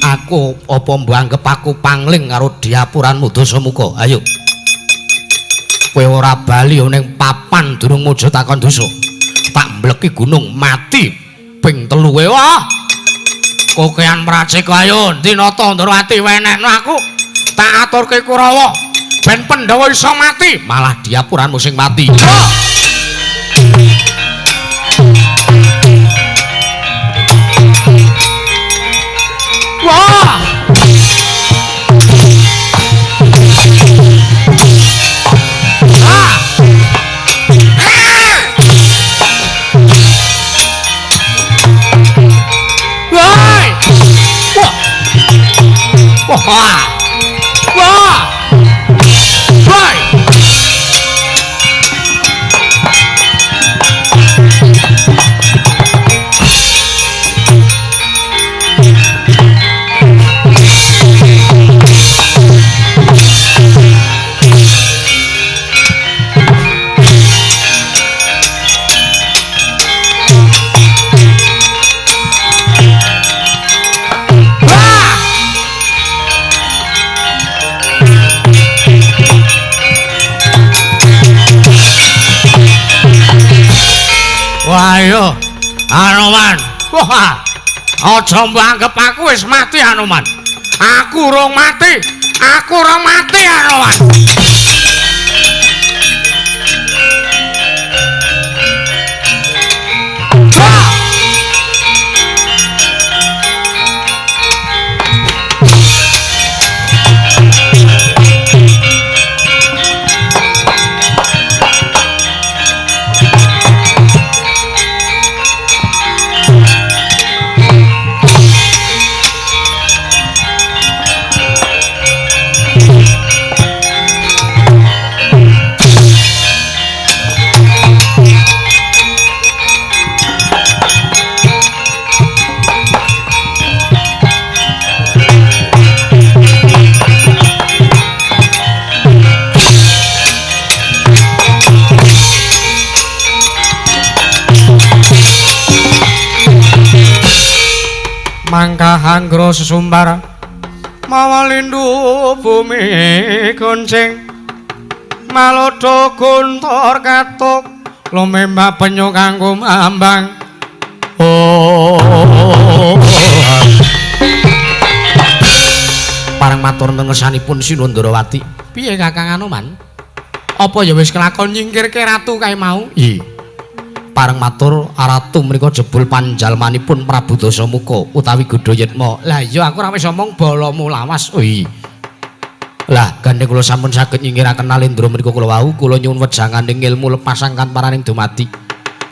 Aku apa mbok anggap aku pangling karo diapuranmu Dasamuka? Ayo. Kowe ora bali ning papan durung muja takon dosa. Tak mleki gunung mati ping 3 kowe. Wah. Kokean mracik ayo Dinata Ndrawati wenehno aku. Tak aturke Kurawa ben Pandhawa iso mati, malah diapuranmu sing mati. Wah! Wah! Wah! Wah! Wah ayo Anoman. Wah. Aja mbanggep aku wis mati Anoman. Aku urung mati. Aku urung mati Anoman. Mangka anggro sesumbar mawa lindu bumi gonceng malodo guntur katuk lumembah penyu kanggo mambang. Parang matur nengesanipun Sinundrawati. Piye Kakang Anoman? Apa ya wis kelakon nyingkirke ratu kae mau? Iya. Parang matur Ratu menika jebul panjalmanipun Prabu Dasamuka utawi Godayatma. Lah iya aku ora wis omong balamu lawas. Oh iya. Lah gandeng kula sampun saged nyingkiraken Nalendra menika kula wau kula nyuwun wejanganing ilmu lepasangkan paraning dumati.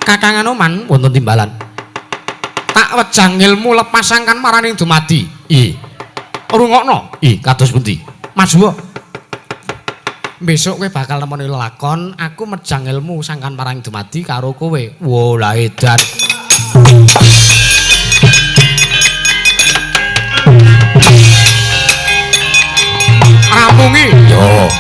Kakang Anoman wonten timbalan. Tak wejang ilmu lepasangkan paraning dumati. Iya. Rungokno. Iya kados pundi? Maju. Besok kowe bakal nemoni lelakon aku mejang ilmu sangkan parang dumadi karo kowe. Wo lah edan. Rampungi. Yo.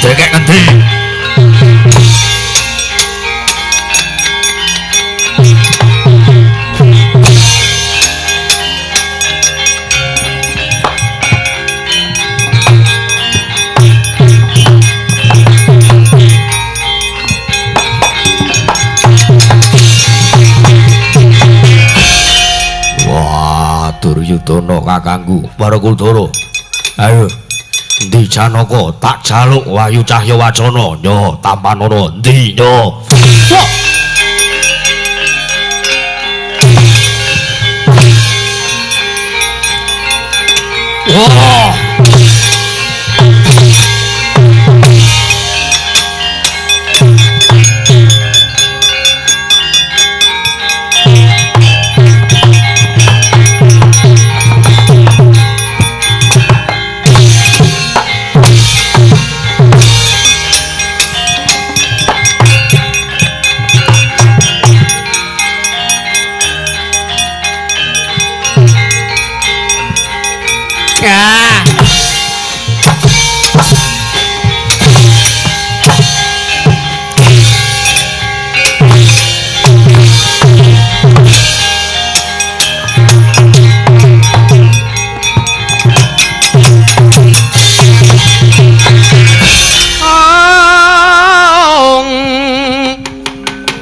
Dekek ngendi? Wah, Duryudana kakangku, Barakuldara. Ayo. Ndi Janaka tak jaluk Wayu Cahya Wacana nyo tampanana ndi nyo. Wah.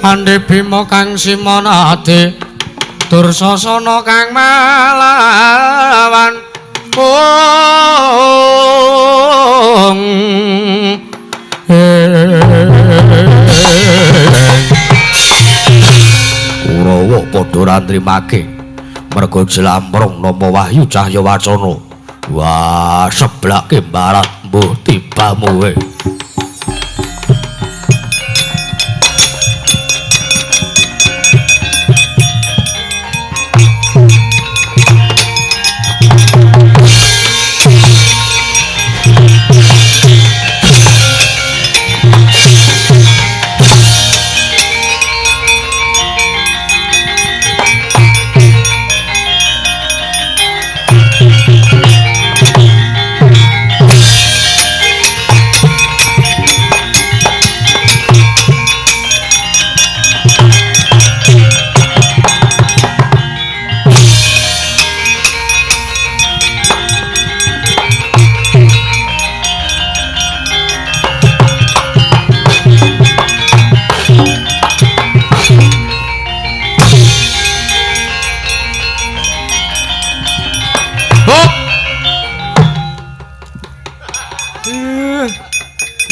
Ande Bima kang Simanade Dursasana kang malawan Kurawa padha rantrimake merga jlamprong napa wahyu cahya wacana wah seblake mbarat mbuh tibamu we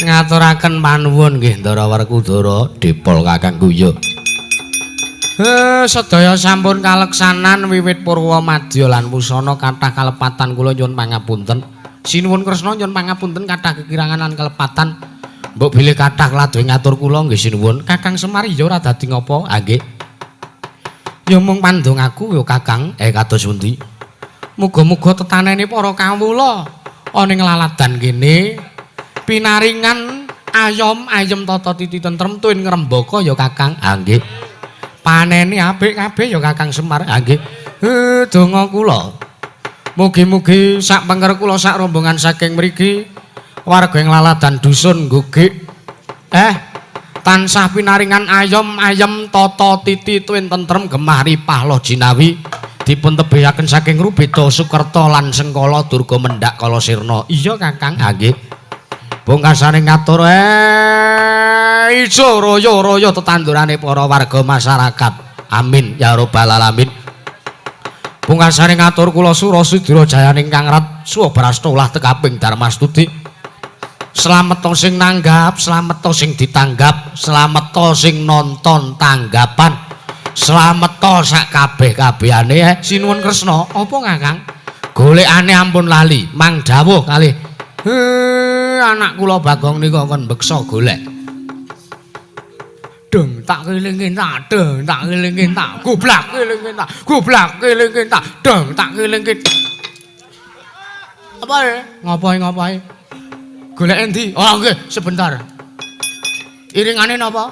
ngaturaken panuwun nggih Ndara Werkudara Dipol Kakang Guya. Sedaya sampun kaleksanan wiwit purwa madya lan wusana kathah kalepatan kula nyuwun pangapunten. Sinuwun Kresna nyuwun pangapunten kathah kekirangan lan kalepatan. Mbok bilih kathah ladohe ngatur kula nggih sinuwun. Kakang Semar ya ora dadi ngapa? Ah nggih. Ya mung pandongaku ya Kakang, kados pundi? Muga-muga tetanene para kawula ana ing laladan kene pinaringan ayem tata titi tentrem tuwin ngrembaka ya Kakang. Ah nggih. Panene apik kabeh ya Kakang Semar. Ah nggih. Donga kula. Mugi-mugi sak pengker kula sak rombongan saking mriki warga ing laladan dusun Gugik tansah pinaringan ayem tata titi tuwin tentrem gemah ripah lo jinawi dipun tebehaken saking Rubeda Sukerta lan Sengkala Durga Mendak Kala Sirna. Iya Kakang. Ah nggih. Pungkasane ngatur ijo raya-raya tetandurane para warga masyarakat. Amin ya rabbal alamin. Pungkasane ngatur kula Surasidra jayaning Kang Rat Suwabrasta ulah tekaping Darmastuti. Slamet sing nanggap, slamet sing ditanggap, slamet sing nonton tanggapan. Slamet sak kabeh-kabehane Sinuwun Kresna. Apa Kakang? Golekane ampun lali, mang dawuh kalih anak kula Bagong nika kon beksa golek. Deng tak kelingin tak, deng tak kelingin tak, goblak kelingin tak, goblak kelingin tak, deng tak kelingin. Apa ya? Ngapain? Golek endi? Oh nggih, sebentar. Iringane napa?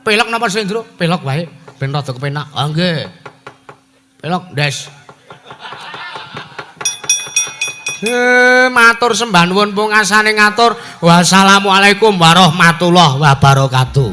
Pelok napa Sendro? Pelok wae, ben rada kepenak. Oh nggih. Pelok, Des. Matur sembah nuwun pungkasane ngatur. Wassalamualaikum warahmatullahi wabarakatuh.